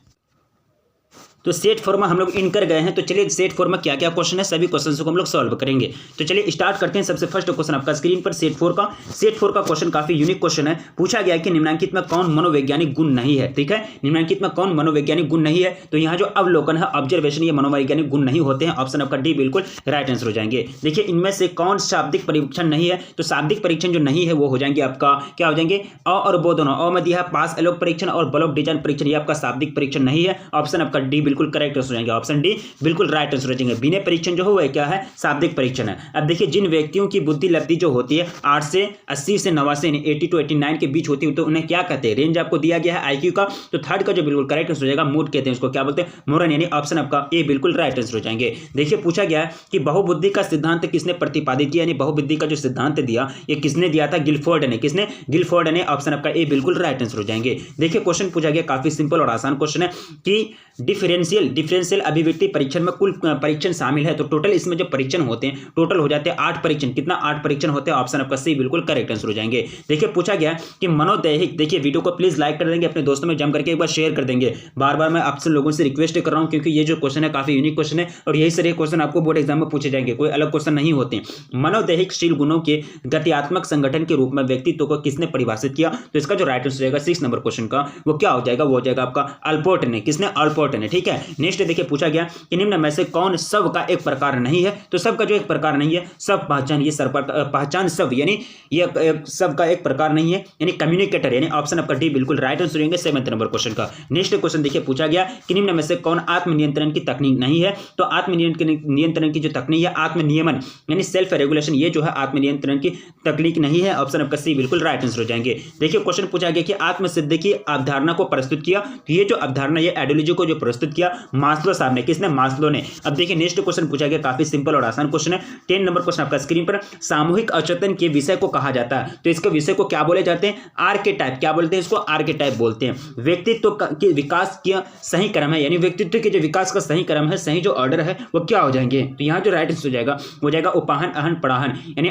तो सेट 4 में हम लोग इन कर गए हैं, तो चलिए सेट 4 में क्या क्या क्वेश्चन है सभी क्वेश्चन को हम लोग सॉल्व करेंगे। तो चलिए स्टार्ट करते हैं। सबसे फर्स्ट क्वेश्चन आपका स्क्रीन पर सेट 4 का क्वेश्चन काफी यूनिक क्वेश्चन है। पूछा गया है कि निम्नलिखित में कौन मनोवैज्ञानिक गुण नहीं है, ठीक है, निम्नलिखित में कौन मनोवैज्ञानिक गुण नहीं है, तो यहाँ जो अवलोकन है ऑब्जर्वेशन, ये मनोवैज्ञानिक गुण नहीं होते हैं, ऑप्शन आपका डी बिल्कुल राइट आंसर हो जाएंगे। देखिए इनमें से कौन शाब्दिक परीक्षण नहीं है, तो शाब्दिक परीक्षण जो नहीं है वो हो जाएंगे आपका क्या हो जाएंगे, अ और बो दोनों, अ में दिया है पास एलोक परीक्षण और ब्लॉक डिजाइन परीक्षण, ये आपका शाब्दिक परीक्षण नहीं है, ऑप्शन आपका डी बिल्कुल करेक्ट आंसर हो जाएंगे, ऑप्शन डी बिल्कुल राइट आंसर हो जाएंगे। विनय परीक्षण जो है क्या है, शाब्दिक परीक्षण है। अब देखिए जिन व्यक्तियों की बुद्धि लब्धि जो होती है 8 से 80 से 89 80 to 89 के बीच होती है, तो उन्हें क्या कहते हैं, रेंज आपको दिया गया है आईक्यू का, तो थर्ड का जो बिल्कुल करेक्ट आंसर हो जाएगा मूड कहते हैं उसको, क्या बोलते हैं, मोरन, यानी ऑप्शन आपका ए बिल्कुल राइट आंसर हो जाएंगे। देखिए पूछा गया है कि बहुबुद्धि का सिद्धांत किसने प्रतिपादित किया, यानी बहुबुद्धि का जो सिद्धांत दिया ये किसने दिया था, गिलफोर्ड ने, किसने, गिलफोर्ड ने, ऑप्शन आपका ए बिल्कुल राइट आंसर हो जाएंगे। देखिए क्वेश्चन पूछा गया काफी सिंपल और आसान क्वेश्चन है कि डिफरेंशियल अभिव्यक्ति परीक्षण में कुल परीक्षण शामिल है, तो टोटल इसमें जो परीक्षण होते हैं टोटल हो जाते हैं 8 परीक्षण, कितना 8 परीक्षण होते हैं, ऑप्शन आपका सी बिल्कुल करेक्ट आंसर हो जाएंगे। देखिए पूछा गया कि मनोदैहिक, देखिए वीडियो को प्लीज लाइक कर देंगे, अपने दोस्तों में जम करके एक बार शेयर कर देंगे, बार बार मैं आपसे लोगों से रिक्वेस्ट कर रहा हूं क्योंकि ये जो क्वेश्चन है काफी यूनिक क्वेश्चन है और यही सारे क्वेश्चन आपको बोर्ड एग्जाम में पूछे जाएंगे, कोई अलग क्वेश्चन नहीं होते। मनोदैहिकशील गुणों के गत्यात्मक संगठन के रूप में व्यक्तित्व को किसने परिभाषित किया, तो इसका जो राइट आंसर रहेगा 6 नंबर क्वेश्चन का वो क्या हो जाएगा, वो हो जाएगा आपका अल्पोर्ट ने, किसने, अल्पोर्ट ने, ठीक है। नेक्स्ट देखिए पूछा गया कि निम्न में से कौन सब का एक प्रकार नहीं है, तो सब का जो एक प्रकार नहीं है, सब पहचान, ये पहचान सब, यानी ये सब का एक प्रकार नहीं है, यानी कम्युनिकेटर, यानी ऑप्शन आपका डी बिल्कुल राइट आंसर होंगे 7 नंबर क्वेश्चन का। नेक्स्ट क्वेश्चन देखिए पूछा गया कि निम्न में से कौन आत्मनियंत्रण की तकनीक नहीं है, तो आत्मनियंत्रण की जो तकनीक है आत्मनियमन, यानी सेल्फ रेगुलेशन, ये जो है आत्मनियंत्रण की तकनीक नहीं है, ऑप्शन आपका सी बिल्कुल राइट आंसर हो जाएंगे। देखिए क्वेश्चन पूछा गया कि आत्मसिद्धि की अवधारणा को प्रस्तुत किया, तो ये जो अवधारणा ये आइडियोलॉजी को जो प्रस्तुत किया? मास्लो साहब ने। किसने? मास्लो ने। अब देखिए नेक्स्ट क्वेश्चन पूछा गया, काफी सिंपल और आसान क्वेश्चन है। 10 नंबर क्वेश्चन आपका स्क्रीन पर। सामूहिक अवचेतन के विषय को कहा जाता है, तो इसके विषय को क्या बोले जाते हैं? आर्केटाइप। क्या बोलते हैं इसको? आर्केटाइप बोलते हैं। व्यक्तित्व के विकास का सही क्रम है, यानी व्यक्तित्व के जो विकास का सही क्रम है, सही जो ऑर्डर है वो क्या हो जाएंगे? तो यहाँ जो राइट आंसर हो जाएगा वो जाएगा उपाहन, अहन, पढ़ाहन, यानी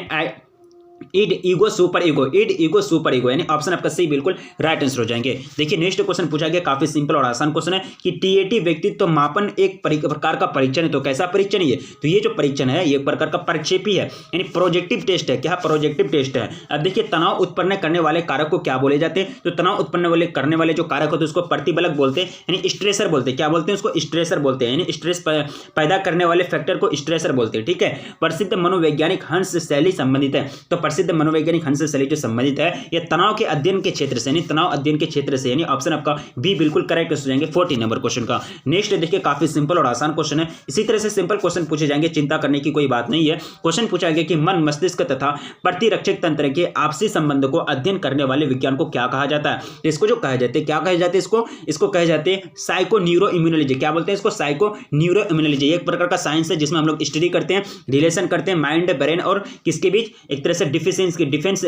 id, ego, super ego. Id, ego, super ego, यानी ऑप्शन आपका सही बिल्कुल राइट आंसर हो जाएंगे। देखिए नेक्स्ट क्वेश्चन पूछा गया, काफी सिंपल और आसान क्वेश्चन है कि टीएटी व्यक्तित्व मापन एक प्रकार का परीक्षण है, तो कैसा परीक्षण है ये? तो ये जो परीक्षण है ये एक प्रकार का प्रक्षेपी है, यानी प्रोजेक्टिव टेस्ट है। क्या? प्रोजेक्टिव टेस्ट है। अब देखिए तनाव उत्पन्न करने वाले कारक को क्या बोले जाते हैं? तो तनाव उत्पन्न करने वाले जो कारक होते हैं उसको प्रतिबलक बोलते हैं, यानी स्ट्रेसर बोलते हैं। क्या बोलते हैं उसको? स्ट्रेसर बोलते हैं, यानी स्ट्रेस पैदा करने वाले फैक्टर को स्ट्रेसर बोलते हैं। ठीक है। प्रसिद्ध मनोवैज्ञानिक हंस शैली संबंधित है, तो प्रसिद्ध मनोवैज्ञानिक हंस शैली जो संबंधित है ये तनाव के अध्ययन के क्षेत्र से, यानी तनाव अध्ययन के क्षेत्र से, यानी ऑप्शन आपका बी बिल्कुल करेक्ट हो जाएंगे 14 नंबर क्वेश्चन का। नेक्स्ट देखिए काफी सिंपल और आसान क्वेश्चन है। इसी तरह से सिंपल क्वेश्चन पूछे जाएंगे, चिंता करने की कोई बात नहीं है। क्वेश्चन पूछा गया कि मन, मस्तिष्क तथा प्रतिरक्षक तंत्र के आपसी संबंध को अध्ययन करने वाले विज्ञान को क्या कहा जाता है? तो इसको जो कहा जाते हैं, क्या कहे जाते हैं इसको कहे जाते हैं साइको न्यूरो इम्यूनोलॉजी। क्या बोलते हैं इसको? Psycho neuro immunology. एक प्रकार का साइंस है जिसमें हम लोग स्टडी करते हैं, रिलेशन करते हैं माइंड, ब्रेन और किसके बीच? एक तरह से डिफेंस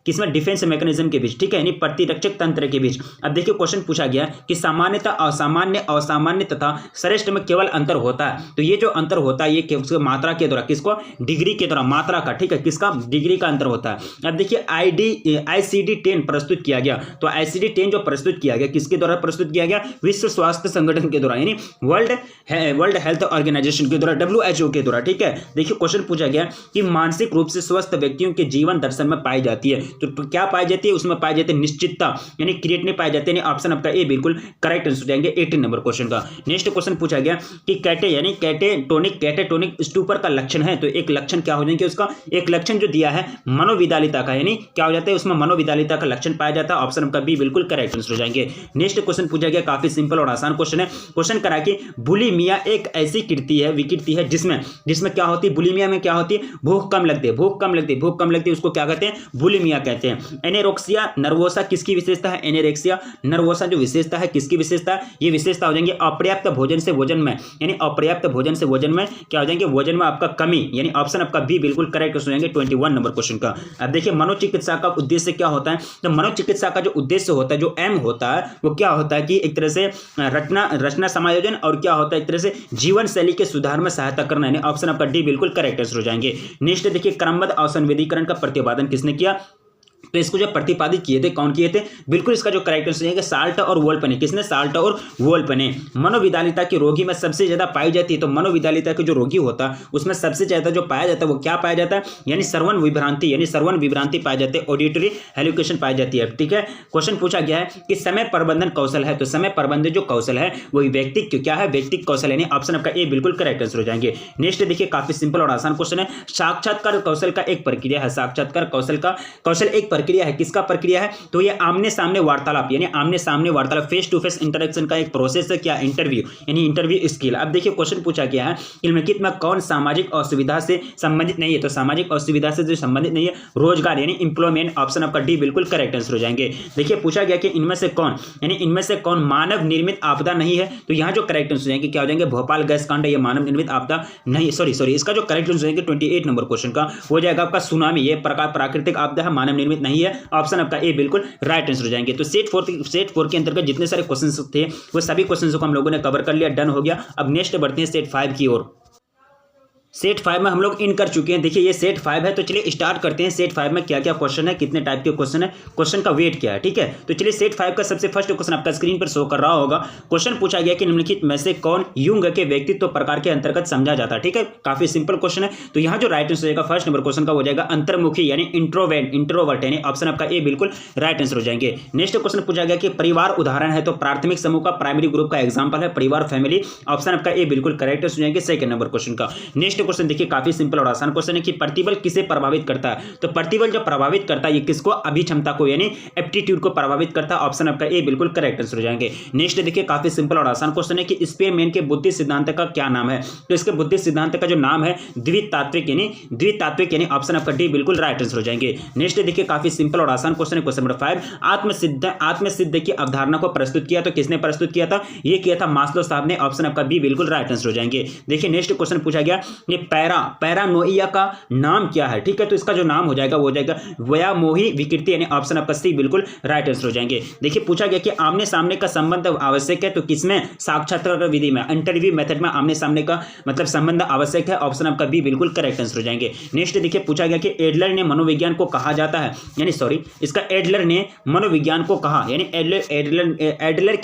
किसमें? डिफेंस मैकेनिज्म के बीच। ठीक है, यानी प्रतिरक्षक तंत्र के बीच। अब देखिए क्वेश्चन पूछा गया कि सामान्यता, असामान्य, असामान्य तथा श्रेष्ठ में केवल अंतर होता है, तो ये जो अंतर होता है ये मात्रा के द्वारा, किसको? डिग्री के द्वारा, मात्रा का। ठीक है, किसका? डिग्री का अंतर होता है। अब देखिए ICD-10 प्रस्तुत किया गया, तो ICD-10 जो प्रस्तुत किया गया किसके द्वारा प्रस्तुत किया गया? विश्व स्वास्थ्य संगठन के द्वारा, यानी वर्ल्ड हेल्थ ऑर्गेनाइजेशन के द्वारा, WHO के द्वारा। ठीक है। देखिए क्वेश्चन पूछा गया कि मानसिक रूप से स्वस्थ व्यक्तियों के जीवन दर्शन में पाई जाती है, तो क्या पाई जाती है? उसमें पाई जाती है निश्चितता, यानी क्रिएटिनिटी पाई जाती है, यानी ऑप्शन आपका ए बिल्कुल करेक्ट आंसर हो जाएंगे 18 नंबर क्वेश्चन का। नेक्स्ट क्वेश्चन पूछा गया कि कैटेटोनिक स्टूपर का लक्षण है, तो एक लक्षण क्या हो जाएंगे उसका? एक लक्षण जो दिया है मनोविदालिता का, यानी क्या हो जाता है उसमें? मनोविदालिता का लक्षण पाया जाता है, ऑप्शन आपका बी बिल्कुल करेक्ट आंसर हो जाएंगे। नेक्स्ट क्वेश्चन पूछा गया, काफी सिंपल और आसान क्वेश्चन है। क्वेश्चन करा कि बुलिमिया एक ऐसी विकृति है जिसमें क्या होती है? बुलिमिया में क्या होती है? भूख कम लगती है, उसको क्या कहते हैं? बुलिमिया कहते हैं। एनेरोक्सिया नर्वोसा किसकी विशेषता है? एनेरेक्सिया नर्वोसा जो विशेषता है किसकी विशेषता है? ये विशेषता हो जाएंगे अपर्याप्त भोजन से वजन में, यानी अपर्याप्त भोजन से वजन में क्या हो जाएंगे? वजन में आपका कमी, यानी ऑप्शन आपका बी बिल्कुल करेक्ट हो जाएंगे 21 नंबर क्वेश्चन का। अब देखिए मनोचिकित्सा का उद्देश्य क्या होता है? तो मनोचिकित्सा का जो उद्देश्य होता है, जो एम होता है, वो क्या होता है कि एक तरह से रचना समायोजन और क्या होता है एक तरह से जीवन शैली के सुधार में सहायता करना, यानी ऑप्शन आपका डी बिल्कुल करेक्ट आंसर हो जाएंगे। नेक्स्ट देखिए क्रमबद्ध औसंवेदीकरण का प्रतिपादन किसने किया? तो इसको जो प्रतिपादित किए थे, कौन किए थे? बिल्कुल इसका जो करेक्ट आंसर है साल्ट और वोल्पने। किसने? साल्ट और वोल्पने। मनोविदालिता के रोगी में सबसे ज्यादा पाई जाती है, तो मनोविदालिता के जो रोगी होता है उसमें सबसे ज्यादा जो पाया जाता है वो क्या पाया जाता है? यानी श्रवण विभ्रांति पाई जाती है, ऑडिटरी हेलुकेशन पाई जाती है। ठीक है। क्वेश्चन पूछा गया है कि समय प्रबंधन कौशल है, तो समय प्रबंधन जो कौशल है वही व्यक्तिक क्या है? व्यक्तिक कौशल, यानी ऑप्शन आपका ए बिल्कुल करेक्ट आंसर हो जाएंगे। नेक्स्ट देखिए काफी सिंपल और आसान क्वेश्चन है। साक्षात्कार कौशल का एक प्रक्रिया है, साक्षात्कार कौशल एक प्रक्रिया है। किसका प्रक्रिया है? तो ये आमने सामने वार्तालाप, यानी आमने सामने वार्तालाप, फेस टू फेस इंटरेक्शन का एक प्रोसेस है। क्या? इंटरव्यू, यानी इंटरव्यू स्किल। अब देखिए क्वेश्चन पूछा गया है निम्नलिखित में कौन सामाजिक असुविधा से संबंधित नहीं है, तो सामाजिक असुविधा से जो संबंधित नहीं है रोजगार, यानी एम्प्लॉयमेंट, ऑप्शन आपका डी बिल्कुल करेक्ट आंसर हो जाएंगे। देखिए पूछा गया कि इनमें से कौन, यानी इनमें से कौन मानव निर्मित आपदा नहीं है, तो यहाँ जो करेक्ट आंसर हो जाएंगे क्या हो जाएंगे? भोपाल गैस कांड ये मानव निर्मित आपदा नहीं, सॉरी इसका जो करेक्ट आंसर हो जाएंगे 28 नंबर क्वेश्चन का हो जाएगा आपका सुनामी, ये प्रकार प्राकृतिक आपदा है, मानव निर्मित नहीं है, ऑप्शन आपका ए बिल्कुल राइट आंसर हो जाएंगे। तो सेट 4 के अंतर्गत जितने सारे क्वेश्चंस थे वो सभी क्वेश्चंस को हम लोगों ने कवर कर लिया, डन हो गया। अब नेक्स्ट बढ़ते हैं सेट 5 की ओर। सेट 5 में हम लोग इन कर चुके हैं। देखिए ये सेट 5 है, तो चलिए स्टार्ट करते हैं। सेट 5 में क्या क्या क्वेश्चन है, कितने टाइप के क्वेश्चन है, क्वेश्चन का वेट क्या है। ठीक है, तो चलिए सेट 5 का सबसे फर्स्ट क्वेश्चन आपका स्क्रीन पर शो कर रहा होगा। क्वेश्चन पूछा गया कि निम्नलिखित में से कौन युंग के व्यक्तित्व प्रकार के अंतर्गत समझा जाता है। ठीक है, काफी सिंपल क्वेश्चन है। तो यहाँ जो राइट आंसर होगा फर्स्ट नंबर क्वेश्चन का हो जाएगा अंतर्मुखी, यानी इंट्रोवर्ट, यानी ऑप्शन आपका ए बिल्कुल राइट आंसर हो जाएंगे। नेक्स्ट क्वेश्चन पूछा गया कि परिवार उदाहरण है, तो प्राथमिक समूह का प्राइमरी ग्रुप का एग्जाम्पल है परिवार, फैमिली, ऑप्शन आपका ए बिल्कुल करेक्ट हो जाएंगे सेकंड नंबर क्वेश्चन का। नेक्स्ट नेक्स्ट क्वेश्चन देखिए काफी सिंपल और आसान क्वेश्चन है कि प्रतिबल किसे प्रभावित करता है। तो प्रतिबल जो प्रभावित करता है ये किसको, अभिक्षमता को यानी एप्टीट्यूड को प्रभावित करता है। ऑप्शन आपका ए बिल्कुल करेक्ट आंसर हो जाएंगे। नेक्स्ट देखिए काफी सिंपल और आसान क्वेश्चन है कि स्पीयरमैन के बुद्धि सिद्धांत का क्या नाम है। तो इसके बुद्धि सिद्धांत का जो नाम है द्वितात्विक यानी ऑप्शन आपका डी बिल्कुल राइट आंसर हो जाएंगे। नेक्स्ट देखिए काफी सिंपल और आसान क्वेश्चन है क्वेश्चन नंबर 5 आत्मसिद्ध की अवधारणा को प्रस्तुत किया। तो किसने प्रस्तुत किया था, ये किया था मास्लो साहब ने। ऑप्शन आपका बी बिल्कुल राइट आंसर हो जाएंगे। देखिए नेक्स्ट क्वेश्चन पूछा गया ये पैरानोइया का नाम क्या है। ठीक है, तो इसका जो नाम हो जाएगा वो हो जाएगा व्यामोही विकृति यानी ऑप्शन आपका सी बिल्कुल राइट आंसर हो जाएंगे। देखिए पूछा गया कि आमने सामने का संबंध आवश्यक है। तो किसमें, साक्षात्कार विधि में, इंटरव्यू मेथड में आमने सामने का मतलब संबंध आवश्यक है। ऑप्शन आपका बी बिल्कुल करेक्ट आंसर हो जाएंगे। नेक्स्ट देखिए पूछा गया कि एडलर ने मनोविज्ञान को कहा जाता है, यानी सॉरी इसका एडलर ने मनोविज्ञान को कहा, यानी एडलर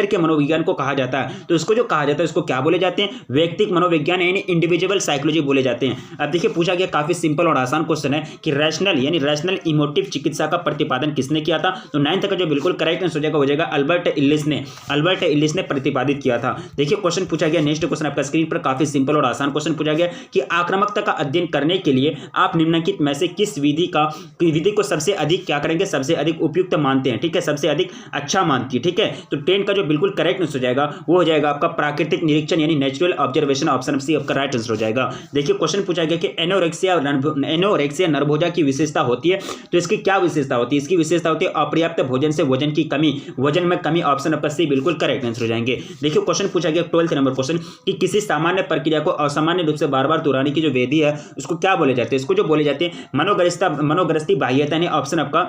के मनोविज्ञान को कहा जाता है। तो इसको जो कहा जाता है इसको क्या बोले जाते हैं, व्यक्तिगत मनोविज्ञान यानी इंडिविजुअल साइकोलॉजी बोले जाते हैं। अब देखिए पूछा गया काफी सिंपल और आसान क्वेश्चन है कि रैशनल इमोटिव चिकित्सा का प्रतिपादन किसने किया था। तो 9th का जो बिल्कुल करेक्ट आंसर हो जाएगा अल्बर्ट इल्लिस ने प्रतिपादित किया था। देखिए क्वेश्चन पूछा गया नेक्स्ट क्वेश्चन आपका स्क्रीन पर काफी सिंपल और आसान क्वेश्चन पूछा गया कि आक्रामकता का अध्ययन करने के लिए आप निम्नलिखित में से किस विधि को सबसे अधिक क्या करेंगे, सबसे अधिक उपयुक्त मानते हैं। ठीक है, सबसे अधिक अच्छा मानती है। ठीक है, तो 10 का जो बिल्कुल करेक्ट आंसर हो जाएगा वो हो जाएगा आपका प्राकृतिक निरीक्षण यानी नेचुरल ऑब्जर्वेशन। ऑप्शन सी आपका राइट आंसर हो जाएगा। देखिए क्वेश्चन पूछा गया कि एनोरेक्सिया नरभोजा की विशेषता होती है। तो इसकी क्या विशेषता होती है, इसकी विशेषता होती है अपर्याप्त भोजन से वजन में कमी। ऑप्शन आपका सी बिल्कुल करेक्ट आंसर हो जाएंगे। देखिए क्वेश्चन पूछा गया 12th नंबर क्वेश्चन कि किसी सामान्य प्रक्रिया को असामान्य रूप से बार बार दोहराने की जो विधि है उसको क्या बोले जाते हैं। इसको जो बोले जाते हैं मनोग्रस्ती बाह्यता यानी ऑप्शन आपका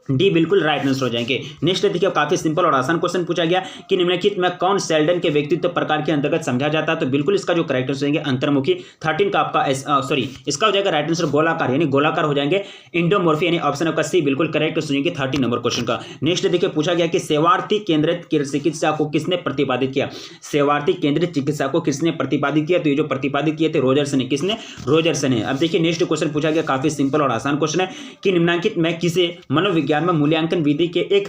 डी बिल्कुल राइट आंसर हो जाएंगे। नेक्स्ट देखिए काफी सिंपल और आसान क्वेश्चन पूछा गया कि निम्नलिखित में कौन सेल्डन के व्यक्तित्व प्रकार के अंतर्गत समझा जाता है। तो बिल्कुल इसका जो करेक्ट आंसर होंगे अंतर्मुखी। 13 का आपका इसका हो जाएगा राइट आंसर गोलाकार यानी गोलाकार हो जाएंगे। इंडोमॉर्फी यानी ऑप्शन आपका सी बिल्कुल करेक्ट आंसर होंगे 13 नंबर क्वेश्चन का। नेक्स्ट देखिए पूछा गया कि सेवार्थी केंद्रित चिकित्सा को किसने प्रतिपादित किया। सेवार्थी केंद्रित चिकित्सा को किसने प्रतिपादित किया। तो ये जो प्रतिपादित किए थे रोजर्सन ने। किसने, रोजर्सन ने। अब देखिए नेक्स्ट क्वेश्चन पूछा गया काफी सिंपल और आसान क्वेश्चन है कि निम्नलिखित में किसे मनोविज्ञान में मूल्यांकन विधि के एक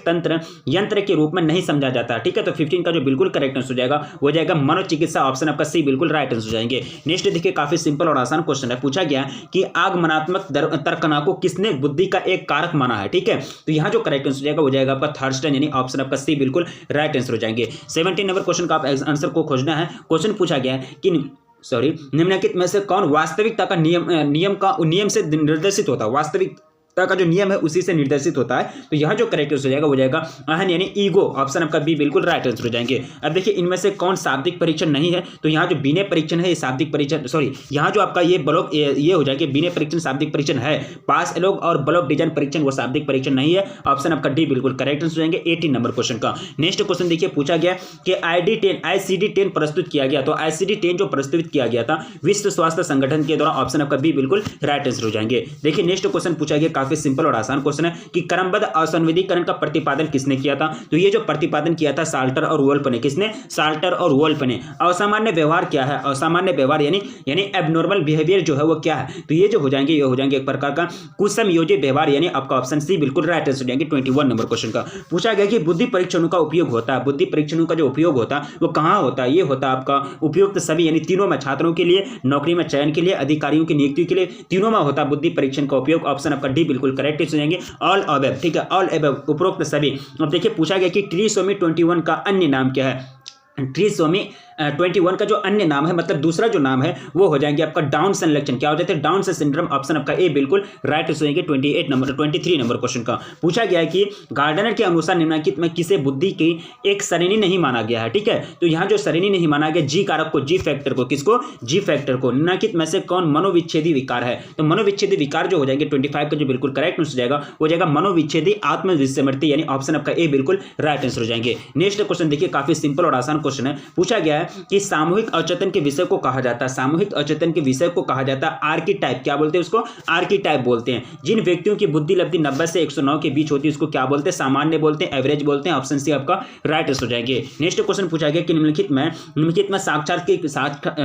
यंत्र के रूप में नहीं समझा जाता। ठीक है, तो 15 का जो बिल्कुल करेक्ट आंसर हो जाएगा वो जाएगा मनोचिकित्सा। ऑप्शन आपका सी बिल्कुल राइट आंसर हो जाएंगे। नेक्स्ट देखिए काफी सिंपल और आसान क्वेश्चन है पूछा गया कि आगमनात्मक तर्कना को किसने बुद्धि का एक कारक माना है। ठीक है, तो यहां जो करेक्ट आंसर हो जाएगा वो जाएगा आपका थर्स्टन यानी ऑप्शन आपका सी बिल्कुल राइट आंसर हो जाएंगे। 17 नंबर क्वेश्चन का आप आंसर को खोजना है। क्वेश्चन पूछा गया है कि निम्नलिखित में से कौन वास्तविकता का नियम से निर्देशित होता है। वास्तविकता का जो नियम है उसी से निर्देशित होता है। तो यहां जो करेक्ट आंसर हो जाएगा वो जाएगा अहन यानी ईगो। ऑप्शन आपका बी बिल्कुल राइट आंसर हो जाएंगे। अब देखिए इनमें से कौन शाब्दिक परीक्षण नहीं है। तो यहाँ जो बिने परीक्षण है ये शाब्दिक परीक्षण, सॉरी यहाँ जो आपका ये ब्लॉक ये हो जाएगा बिने परीक्षण शाब्दिक परीक्षण है। पास एलोग और ब्लॉक डिजाइन परीक्षण वो शाब्दिक परीक्षण नहीं है। ऑप्शन आपका डी बिल्कुल करेक्ट आंसर हो जाएंगे 18 नंबर क्वेश्चन का। नेक्स्ट क्वेश्चन देखिए पूछा गया कि ICD-10 प्रस्तुत किया गया। तो ICD-10 जो प्रस्तुत किया गया था विश्व स्वास्थ्य संगठन के द्वारा। ऑप्शन आपका बी बिल्कुल राइट आंसर हो जाएंगे। देखिए नेक्स्ट क्वेश्चन पूछा गया काफी सिंपल और आसान क्वेश्चन है कि क्रमबद्ध असंविधिकरण का प्रतिपादन किसने किया था। तो ये जो प्रतिपादन किया था साल्टर और वोल्फ ने। किसने, साल्टर और वोल्फ ने। असामान्य व्यवहार क्या है, असामान्य व्यवहार यानी एबनॉर्मल बिहेवियर जो है वो क्या है। तो ये जो हो जाएंगे ये हो जाएंगे एक प्रकार का कुसमयोजी व्यवहार यानी आपका ऑप्शन सी बिल्कुल राइट आंसर हो जाएंगे। 21 नंबर क्वेश्चन का पूछा गया कि बुद्धि परीक्षणों का उपयोग होता है। बुद्धि परीक्षणों का जो उपयोग होता है वो कहां होता है। ये होता है आपका उपयुक्त सभी यानी तीनों में, छात्रों के लिए, नौकरी में चयन के लिए, अधिकारियों की नियुक्ति के लिए, तीनों में होता है बुद्धि परीक्षण का उपयोग। ऑप्शन आपका डी बिल्कुल करेक्ट हो जाएंगे ऑल अबव। ठीक है, ऑल अबव उपरोक्त सभी। अब देखिए पूछा गया कि ट्रिसोमी 21 का अन्य नाम क्या है। ट्रिसोमी 21 का जो अन्य नाम है मतलब दूसरा जो नाम है वो हो जाएंगे आपका डाउन संलक्षण। क्या हो जाते हैं, डाउन सिंड्रोम। ऑप्शन आपका ए बिल्कुल राइट हो जाएंगे 23 नंबर क्वेश्चन का। पूछा गया है कि गार्डनर के अनुसार निम्नलिखित में किसे बुद्धि की एक श्रेणी नहीं माना गया है। ठीक है, तो यहाँ जो श्रेणी नहीं माना गया जी कारक को, जी फैक्टर को। किसको, जी फैक्टर को। निम्नलिखित में से कौन मनोविच्छेदी विकार है। तो मनोविच्छेदी विकार जो हो जाएंगे 25 का जो बिल्कुल करेक्ट आंसर हो जाएगा वो जाएगा मनोविच्छेदी आत्मविस्मृति यानी ऑप्शन आपका ए बिल्कुल राइट आंसर हो जाएंगे। नेक्स्ट क्वेश्चन देखिए काफी सिंपल और आसान क्वेश्चन है। पूछा गया है कि सामूहिक अवचेतन के विषय को कहा जाता है, सामूहिक अवचेतन के विषय को कहा जाता है आर्कीटाइप। क्या बोलते हैं उसको, आर्कीटाइप बोलते हैं। जिन व्यक्तियों की बुद्धि लब्धि 90 से 109 के बीच होती है उसको क्या बोलते हैं, सामान्य बोलते हैं, एवरेज बोलते हैं। ऑप्शन सी आपका राइट आंसर हो जाएंगे। नेक्स्ट क्वेश्चन पूछा गया कि निम्नलिखित में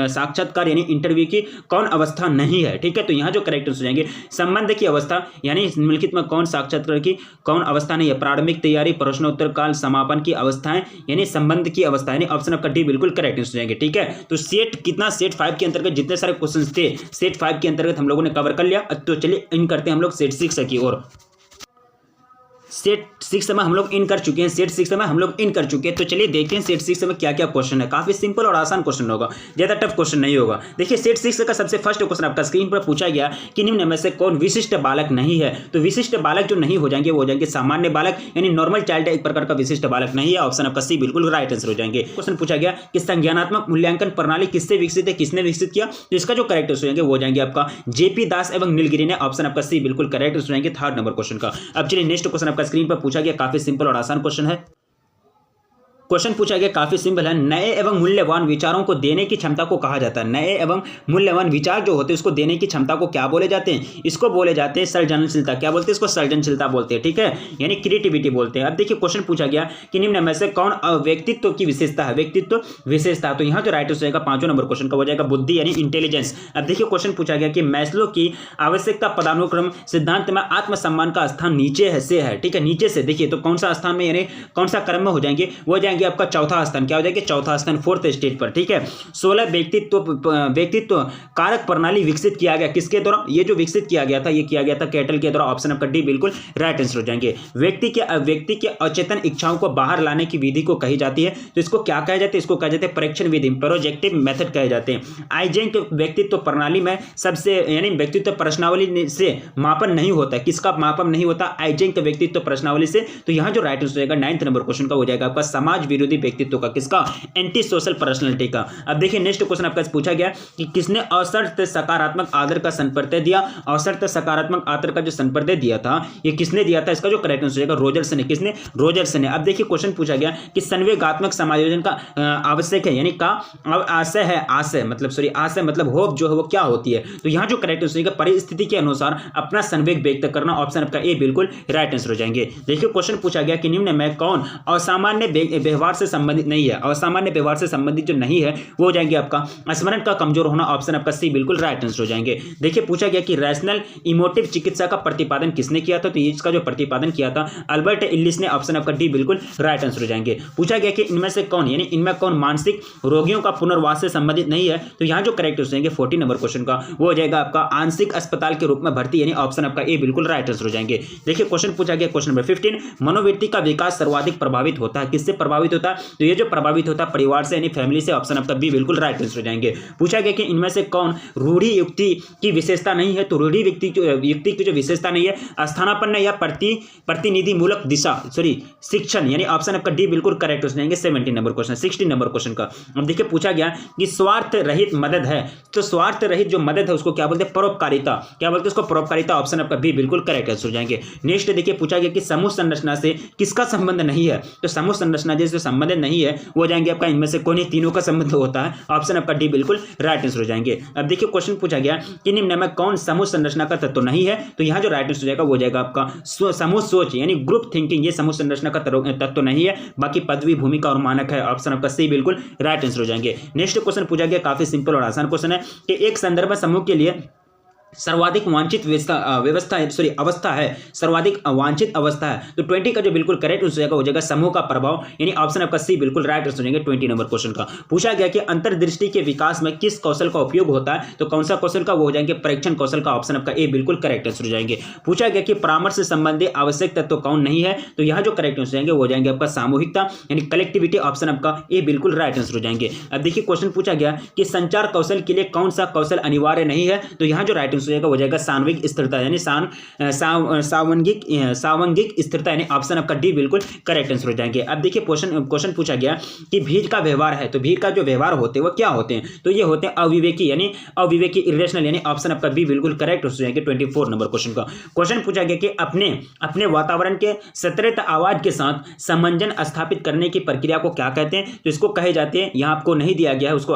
साक्षात्कार यानी इंटरव्यू की कौन अवस्था नहीं है। ठीक है, तो यहाँ जो करेक्ट आंसर हो जाएंगे संबंध की अवस्था यानी निम्नलिखित में कौन साक्षात्कार की कौन अवस्था नहीं है। प्रारंभिक तैयारी, प्रश्नोत्तर काल, समापन की अवस्थाएं यानी संबंध की अवस्था यानी ऑप्शन आपका डी बिल्कुल करेक्ट राइट आंसर हो जाएंगे। ठीक है, तो सेट कितना, सेट 5 के अंतर्गत जितने सारे क्वेश्चन थे सेट 5 के अंतर्गत हम लोगों ने कवर कर लिया। तो चलिए इन करते हैं हम लोग सेट 6 की ओर। सेट 6 में हम लोग इन कर चुके हैं, सेट 6 में हम लोग इन कर चुके हैं। तो चलिए देखते हैं सेट 6 में क्या क्या क्वेश्चन है। काफी सिंपल और आसान क्वेश्चन होगा, ज्यादा टफ क्वेश्चन नहीं होगा। देखिए सेट 6 का सबसे फर्स्ट क्वेश्चन आपका स्क्रीन पर पूछा गया कि निम्न में से कौन विशिष्ट बालक नहीं है। तो विशिष्ट बालक जो नहीं हो जाएंगे वो हो जाएंगे सामान्य बालक, यानी नॉर्मल चाइल्ड एक प्रकार का विशिष्ट बालक नहीं है। ऑप्शन आपका सी बिल्कुल राइट आंसर हो जाएंगे। क्वेश्चन पूछा गया कि संज्ञानात्मक मूल्यांकन प्रणाली किससे विकसित है, किसने विकसित किया। तो इसका जो करेक्ट आंसर हो जाएंगे वो हो जाएंगे आपका जेपी दास एवं नीलगिरी ने। ऑप्शन आपका सी बिल्कुल करेक्ट आंसर हो जाएंगे थर्ड नंबर क्वेश्चन का। अब चलिए नेक्स्ट क्वेश्चन आपका स्क्रीन पर पूछा गया, काफी सिंपल और आसान क्वेश्चन है। क्वेश्चन पूछा गया काफी सिंपल है, नए एवं मूल्यवान विचारों को देने की क्षमता को कहा जाता है। नए एवं मूल्यवान विचार जो होते हैं उसको देने की क्षमता को क्या बोले जाते हैं, इसको बोले जाते हैं सृजनशीलता। क्या बोलते हैं इसको, सृजनशीलता बोलते हैं। ठीक है, यानी क्रिएटिविटी बोलते हैं। अब देखिए क्वेश्चन पूछा गया कि निम्न में से कौन व्यक्तित्व की विशेषता है, व्यक्तित्व विशेषता। तो यहाँ जो राइट आंसर जाएगा 5वें नंबर क्वेश्चन का हो जाएगा बुद्धि यानी इंटेलिजेंस। अब देखिए क्वेश्चन पूछा गया कि मैस्लो की आवश्यकता पदानुक्रम सिद्धांत में आत्मसम्मान का स्थान नीचे है से है। ठीक है, नीचे से देखिए तो कौन सा स्थान में यानी कौन सा क्रम में हो जाएंगे, वो जाएंगे आपका चौथा स्थान। क्या हो जाएगा, चौथा स्थान, फोर्थ स्टेज पर। ठीक है, 16 व्यक्तित्व कारक प्रणाली विकसित किया गया किसके द्वारा, ये जो विकसित किया गया था ये किया गया था कैटल के द्वारा। ऑप्शन आपका डी बिल्कुल राइट आंसर हो जाएंगे। व्यक्ति के अचेतन इच्छाओं को बाहर लाने की विधि को कही जाती है। तो इसको क्या कहा जाता है, इसको कहा जाता है परीक्षण विधि, प्रोजेक्टिव मेथड कहे जाते हैं। आइजेंक व्यक्तित्व प्रणाली में सबसे यानी व्यक्तित्व प्रश्नावली से मापन नहीं होता है, किसका मापन नहीं होता, आइजेंक व्यक्तित्व प्रश्नावली से। तो यहां जो राइट आंसर हो जाएगा 9th नंबर क्वेश्चन का हो जाएगा आपका समाज विरोधी व्यक्तित्व का, किसका, एंटी सोशल पर्सनालिटी का। अब देखिए नेक्स्ट क्वेश्चन आपका पूछा गया कि किसने अशर्त सकारात्मक आदर का संप्रत्यय दिया। अशर्त सकारात्मक आदर का जो संप्रत्यय दिया था ये किसने दिया था, इसका जो करेक्ट आंसर होगा रोजर्स ने। किसने, रोजर्स ने। अब देखिए क्वेश्चन पूछा गया कि संवेगात्मक समायोजन का आवश्यक है, यानी का आशय है, आशय मतलब होप जो है वो क्या होती है। तो यहां जो करेक्ट आंसर होगा परिस्थिति के अनुसार अपना संवेग व्यक्त करना। ऑप्शन आपका ए बिल्कुल राइट आंसर हो जाएंगे। देखिए क्वेश्चन पूछा गया कि निम्न में कौन असामान्य व्यवहार से संबंधित नहीं है। असामान्य व्यवहार से संबंधित जो नहीं है वो हो जाएंगे आपका स्मरण का कमजोर होना। ऑप्शन आपका सी बिल्कुल राइट आंसर हो जाएंगे। देखिए पूछा गया कि रैशनल इमोटिव चिकित्सा का प्रतिपादन किसने किया था। तो इसका जो प्रतिपादन किया था अल्बर्ट इल्लिस ने। ऑप्शन आपका डी बिल्कुल राइट आंसर हो जाएंगे। पूछा गया कि इनमें से कौन यानी इनमें कौन मानसिक रोगियों का पुनर्वास से संबंधित नहीं है। तो यहां जो करेक्ट आंसर होंगे 14 नंबर क्वेश्चन का वो हो जाएगा आपका आंशिक अस्पताल के रूप में भर्ती, यानी ऑप्शन आपका ए बिल्कुल राइट आंसर हो जाएंगे। देखिए क्वेश्चन पूछा गया क्वेश्चन नंबर 15, मनोवृत्ति का विकास सर्वाधिक प्रभावित होता है, किससे प्रभावित होता है। तो ये जो प्रभावित होता है परिवार से यानी फैमिली से। ऑप्शन आपका बी बिल्कुल राइट आंसर हो जाएंगे। पूछा गया कि इनमें से कौन रूढ़ि युक्ति की विशेषता नहीं है। तो रूढ़ि युक्ति की जो विशेषता नहीं है स्थानापन्न या प्रतिनिधि मूलक शिक्षण, यानी ऑप्शन आपका डी बिल्कुल करेक्ट हो जाएंगे। 17 नंबर क्वेश्चन 16 नंबर क्वेश्चन का। अब देखिए पूछा गया कि स्वार्थ रहित मदद है। तो स्वार्थ रहित जो मदद है उसको क्या बोलते हैं, परोपकारिता। क्या बोलते हैं उसको, परोपकारिता। ऑप्शन आपका बी बिल्कुल करेक्ट आंसर हो जाएंगे। नेक्स्ट देखिए पूछा गया कि समूह संरचना से किसका संबंध नहीं है। तो समूह संरचना जैसे संबंध नहीं है वो हो जाएंगे आपका इनमें से कौन, तीनों का संबंध होता है। ऑप्शन आपका डी बिल्कुल राइट आंसर हो जाएंगे। अब देखिए क्वेश्चन पूछा गया कि निम्न में कौन समूह संरचना का तत्व नहीं है। तो यहां जो राइट आंसर हो जाएगा वो हो जाएगा आपका समूह सोच यानी ग्रुप थिंकिंग। ये समूह संरचना का तत्व नहीं है, बाकी पदवी, भूमिका और मानक है। ऑप्शन आपका सी बिल्कुल राइट आंसर हो जाएंगे। नेक्स्ट क्वेश्चन पूछा गया काफी सिंपल और आसान क्वेश्चन है कि एक संदर्भ समूह के लिए सर्वाधिक वांछित अवस्था है, सर्वाधिक वांछित अवस्था है। तो 20 का जो बिल्कुल करेक्ट आंसर हो जाएगा समूह का प्रभाव, यानी ऑप्शन आपका सी बिल्कुल राइट आंसर हो जाएंगे 20 नंबर क्वेश्चन का। पूछा गया कि अंतर्दृष्टि के विकास में किस कौशल का उपयोग होता है। तो कौन सा कौशल का, वो हो जाएंगे परीक्षण कौशल का। ऑप्शन आपका ए बिल्कुल करेक्ट आंसर हो जाएंगे। पूछा गया कि परामर्श से संबंधित आवश्यक तत्व कौन नहीं है। तो यहाँ जो करेक्ट आंसर जाएंगे वो हो जाएंगे आपका सामूहिकता यानी कलेक्टिविटी। ऑप्शन आपका ए बिल्कुल राइट आंसर हो जाएंगे। अब देखिए क्वेश्चन पूछा गया कि संचार कौशल के लिए कौन सा कौशल अनिवार्य नहीं है। तो यहाँ जो राइट आंसर जाएगा वो जाएगा स्थिरता यानी सावंगिक स्थिरता, यानी ऑप्शन आपका डी बिल्कुल करेक्ट आंसर हो जाएंगे। अब देखिए क्वेश्चन पूछा गया कि भीड़ का व्यवहार है। तो भीड़ का जो व्यवहार होते हैं वो क्या होते हैं। तो ये होते हैं अविवेकी यानी इरेशनल, यानी ऑप्शन आपका बी बिल्कुल करेक्ट हो जाएंगे 24 नंबर क्वेश्चन का। क्वेश्चन पूछा गया कि अपने वातावरण के सतृत आवाज के साथ समंजन स्थापित करने की प्रक्रिया को क्या कहते हैं। तो इसको कहे जाते हैं, यहाँ आपको नहीं दिया गया है उसको,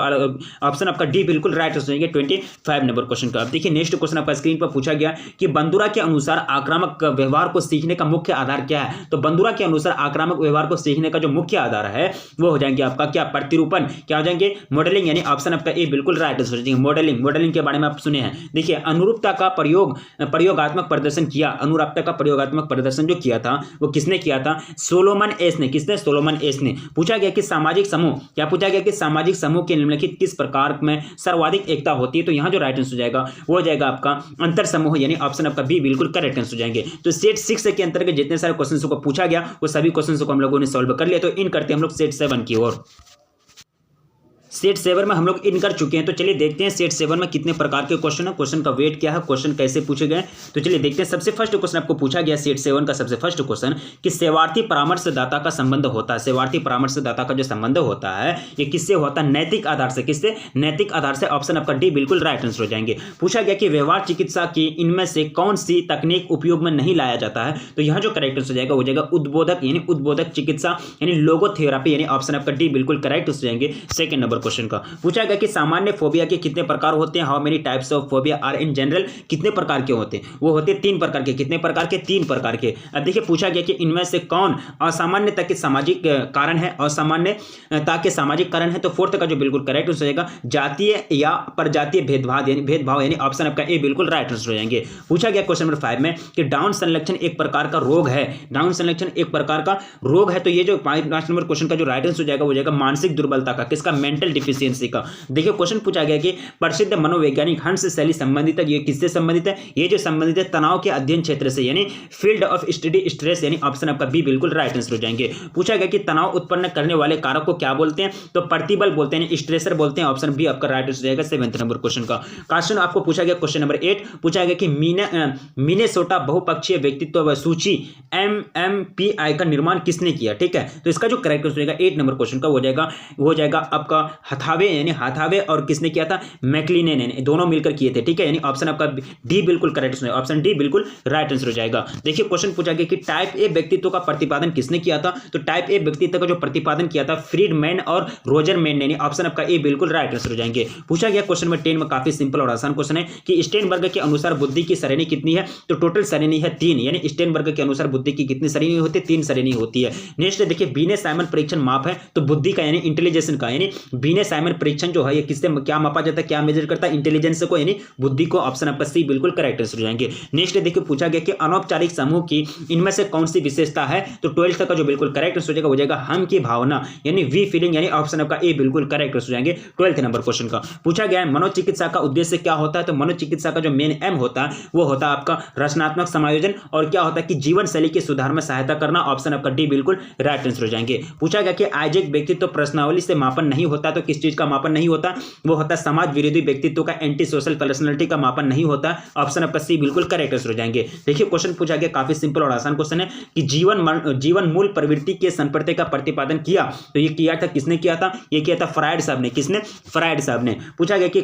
ऑप्शन आपका डी बिल्कुल राइट हो जाएंगे 25 नंबर क्वेश्चन का। अब देखिए नेक्स्ट क्वेश्चन आपका स्क्रीन पर पूछा गया कि बंदुरा के अनुसार आक्रामक व्यवहार को सीखने का मुख्य आधार क्या है। तो बंदुरा के अनुसार आक्रामक व्यवहार को सीखने का जो मुख्य आधार है वो हो जाएंगे आपका क्या, प्रतिरूपण, क्या हो जाएंगे, मॉडलिंग, यानी ऑप्शन आपका ए बिल्कुल राइट आंसर हो जाएंगे। मॉडलिंग के बारे में आप सुने हैं। देखिए अनुरूपता का प्रयोगात्मक प्रदर्शन किया, अनुरूपता का प्रयोगात्मक प्रदर्शन जो किया था वो किसने किया था, सोलोमन एस ने। किसने, सोलोमन एस ने। पूछा गया कि सामाजिक समूह, क्या पूछा गया कि सामाजिक समूह के निम्नलिखित किस प्रकार में सर्वाधिक एकता होती है। तो यहां जो राइट आंसर हो जाएगा वो हो जाएगा आपका अंतर समूह, यानी ऑप्शन आपका बी बिल्कुल करेक्ट आंसर हो जाएंगे। तो सेट 6 के अंतर्गत जितने सारे क्वेश्चंस को पूछा गया वो सभी क्वेश्चंस को हम लोगों ने सॉल्व कर लिया। तो इन करते हम लोग सेट 7 की ओर। सेट 7 में हम लोग इन कर चुके हैं। तो चलिए देखते हैं सेट 7 में कितने प्रकार के क्वेश्चन है, क्वेश्चन का वेट क्या है, क्वेश्चन कैसे पूछे गए। तो चलिए देखते हैं। सबसे फर्स्ट क्वेश्चन आपको पूछा गया सेट 7 का सबसे फर्स्ट क्वेश्चन कि सेवार्थी परामर्शदाता का संबंध होता है। सेवार्थी परामर्शदाता का जो संबंध होता है ये किससे होता है, नैतिक आधार से। किससे, नैतिक आधार से। ऑप्शन आपका डी बिल्कुल राइट आंसर हो जाएंगे। पूछा गया कि व्यवहार चिकित्सा की इनमें से कौन सी तकनीक उपयोग में नहीं लाया जाता है। तो यहाँ जो करेक्ट आंसर हो जाएगा वो जाएगा उद्बोधक, यानी उद्बोधक चिकित्सा, यानी लोगोथेरापी, यानी ऑप्शन आपका डी बिल्कुल करेक्ट हो जाएंगे सेकंड नंबर क्वेश्चन का। पूछा गया कि सामान्य फोबिया के कितने प्रकार होते हैं, how many types of phobia are in general. कितने प्रकार के होते हैं, वो होते हैं 3 प्रकार के। कितने प्रकार के, 3 प्रकार के। अब देखिए पूछा गया कि इनमें से कौन असामान्यता के सामाजिक कारण है, असामान्यता के सामाजिक कारण है। तो फोर्थ का जो बिल्कुल करेक्ट हो जाएगा जातीय या प्रजातीय भेदभाव, यानी ऑप्शन आपका ए बिल्कुल राइट आंसर हो जाएंगे। पूछा गया क्वेश्चन नंबर 5 में कि डाउन संलक्षण एक प्रकार का रोग है। डाउन संलक्षण एक प्रकार का रोग है। तो ये जो 5 नंबर क्वेश्चन का जो राइट आंसर हो जाएगा वो जाएगा मानसिक दुर्बलता का। किसका, मेंटल डिफिशियंसी का। देखिए क्वेश्चन पूछा गया कि प्रसिद्ध मनोवैज्ञानिक हंस सैली संबंधित है। ये किससे संबंधित है, ये जो संबंधित है तनाव के अध्ययन क्षेत्र से, यानी फील्ड ऑफ स्टडी स्ट्रेस, यानी ऑप्शन आपका बी बिल्कुल राइट आंसर हो जाएंगे। पूछा गया कि तनाव उत्पन्न करने वाले कारक को क्या बोलते हैं। तो प्रतिबल बोलते हैं, स्ट्रेसर बोलते हैं। ऑप्शन बी आपका राइट आंसर हो जाएगा 7th नंबर क्वेश्चन का। क्वेश्चन आपको पूछा गया क्वेश्चन नंबर 8 पूछा गया कि मिनेसोटा बहुपक्षीय व्यक्तित्व सूची MMPI का निर्माण किसने किया। ठीक है, तो इसका जो करेक्ट आंसर हो जाएगा 8 नंबर क्वेश्चन का हो जाएगा आपका हाथावे, यानी हाथावे, और किसने किया था, मैक्लिने ने, दोनों मिलकर किए थे। ठीक है, यानी ऑप्शन आपका डी बिल्कुल करेक्ट है, ऑप्शन डी बिल्कुल राइट आंसर हो जाएगा। देखिए क्वेश्चन पूछा गया कि टाइप ए व्यक्तित्व का प्रतिपादन किसने किया था। तो टाइप ए व्यक्तित्व का जो प्रतिपादन किया था फ्रीडमैन और रोजरमैन ने। ऑप्शन आपका ए बिल्कुल राइट आंसर हो जाएंगे। पूछा गया क्वेश्चन नंबर 10 में काफी सिंपल और आसान क्वेश्चन है कि स्टेनबर्ग के अनुसार बुद्धि की श्रेणी कितनी है। तो टोटल श्रेणी है 3, यानी स्टेनबर्ग के अनुसार बुद्धि की कितनी श्रेणी होती है, 3 श्रेणी होती है। नेक्स्ट देखिए बीने साइमन परीक्षण माप है तो बुद्धि का, यानी इंटेलिजेंस का, यानी बीने साइमन परीक्षण जो है ये किससे क्या मापा जाता है, क्या मेजर करता है, इंटेलिजेंस को, यानी बुद्धि को। ऑप्शन आपका सी बिल्कुल करेक्ट आंसर हो जाएंगे। नेक्स्ट देखिए पूछा गया कि अनौपचारिक समूह की इनमें से कौन सी विशेषता है। तो 12th का जो बिल्कुल करेक्ट आंसर हो जाएगा वो जाएगा हम की भावना, यानी वी फीलिंग, यानी ऑप्शन आपका ए बिल्कुल करेक्ट आंसर हो जाएंगे 12th नंबर क्वेश्चन का। पूछा गया है मनोचिकित्सा का उद्देश्य क्या होता है। तो मनोचिकित्सा का जो मेन एम होता है वो होता है आपका रचनात्मक समायोजन, और क्या होता है कि जीवन शैली के सुधार में सहायता करना। ऑप्शन आपका डी बिल्कुल राइट आंसर हो जाएंगे। पूछा गया कि आइजैक व्यक्तित्व प्रश्नावली से मापन नहीं होता। तो किस चीज का मापन नहीं होता, वो होता है समाज विरोधी व्यक्तित्व का, एंटी सोशल पर्सनालिटी का मापन नहीं होता। ऑप्शन आपका सी बिल्कुल करेक्ट आंसर हो जाएंगे। देखिए क्वेश्चन पूछा गया काफी सिंपल और आसान क्वेश्चन है कि जीवन मूल प्रवृत्ति के संप्रत्यय का प्रतिपादन किया। तो ये किया था किसने किया था, ये किया था फ्रायड साहब ने। किसने, फ्रायड साहब ने। पूछा गया कि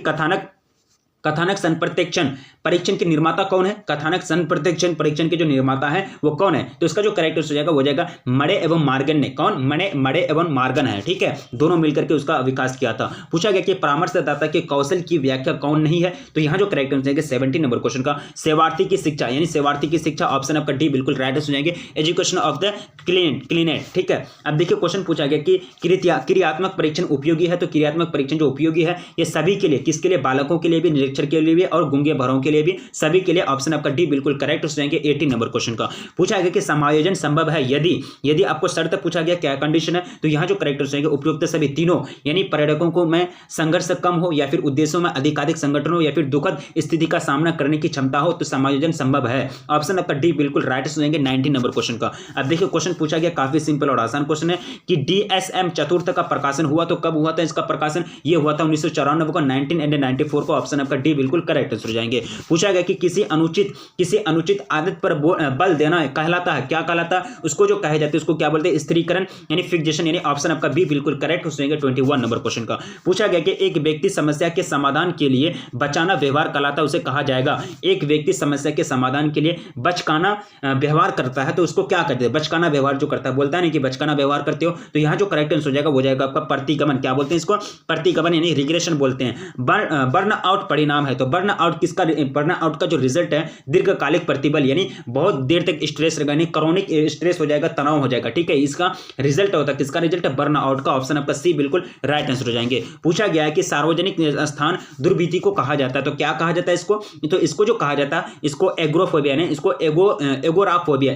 कथानक संप्रत्यक्षण परीक्षण के निर्माता कौन है। कथानक संप्रत्यक्षण परीक्षण के जो निर्माता है वो कौन है। तो इसका जो करेक्ट हो जाएगा वो जाएगा मरे एवं मार्गन ने। कौन, मरे एवं मार्गन है। ठीक है, दोनों मिलकर के उसका विकास किया था। पूछा गया कि परामर्शदाता के कौशल की व्याख्या कौन नहीं है। तो यहाँ जो करेक्ट हो जाएगा 70 नंबर क्वेश्चन का सेवार्थी की शिक्षा, यानी सेवार्थी की शिक्षा। ऑप्शन आपका डी बिल्कुल राइट हो जाएंगे। Education of the client. ठीक है, अब देखिए क्वेश्चन पूछा गया कि क्रियात्मक परीक्षण उपयोगी है। तो क्रियात्मक परीक्षण जो उपयोगी है ये सभी के लिए, किसके लिए, बालकों के लिए भी, निरीक्षण के लिए भी, और गूंगे बहरों के लिए भी, सभी के लिए। ऑप्शन आपका डी बिल्कुल करेक्ट हो जाएंगे 18 नंबर क्वेश्चन का। पूछा गया कि समायोजन संभव है यदि आपको शर्त पूछा गया क्या कंडीशन है। तो यहां जो करेक्ट हो जाएंगे उपयुक्त सभी तीनों, यानी पर्यटकों को में संघर्ष कम हो, या फिर उद्देश्यों में अधिकाधिक संगठन हो, या फिर दुखद स्थिति का सामना करने की क्षमता हो, तो समायोजन संभव है। ऑप्शन आपका डी बिल्कुल राइट हो जाएंगे 19 नंबर क्वेश्चन का। अब देखिए क्वेश्चन पूछा गया काफी सिंपल और आसान क्वेश्चन है कि DSM चतुर्थ का प्रकाशन हुआ। तो कब हुआ था इसका प्रकाशन, ये हुआ था 1994 को, 1994 को। ऑप्शन आपका डी बिल्कुल करेक्ट हो जाएंगे। पूछा गया कि किसी अनुचित आदत पर बल देना कहलाता है, क्या कहलाता है, उसको जो कहे जाते हैं उसको क्या बोलते हैं, स्त्रीकरण, यानी फिक्सेशन, यानी ऑप्शन आपका बी बिल्कुल करेक्ट हो जाएंगे 21 नंबर क्वेश्चन का। पूछा गया कि एक व्यक्ति समस्या के समाधान के लिए बचाना व्यवहार कहलाता है, उसे कहा जाएगा। एक व्यक्ति समस्या के समाधान के लिए बचकाना व्यवहार करता है तो उसको क्या कहते हैं, बचकाना व्यवहार जो करता है, बोलता नहीं कि बचकाना व्यवहार करते हो। तो यहाँ जो करेक्ट आंसर हो जाएगा वो जाएगा आपका प्रतिगमन। क्या बोलते हैं इसको, प्रतिगमन, यानी रिग्रेशन बोलते हैं। बर्न आउट परिणाम परिणाम है। तो बर्न आउट किसका, बर्न आउट का जो रिजल्ट है दीर्घकालिक प्रतिबल यानी बहुत देर तक स्ट्रेस रहेगा, यानी क्रॉनिक स्ट्रेस हो जाएगा, तनाव हो जाएगा, ठीक है। इसका रिजल्ट होता है, किसका रिजल्ट है, बर्न आउट का। ऑप्शन आपका सी बिल्कुल राइट आंसर हो जाएंगे। पूछा गया है कि सार्वजनिक स्थान दुर्भीति को कहा जाता है, तो क्या कहा जाता है इसको, तो इसको जो कहा जाता है इसको एग्रोफोबिया यानी इसको एगोराफोबिया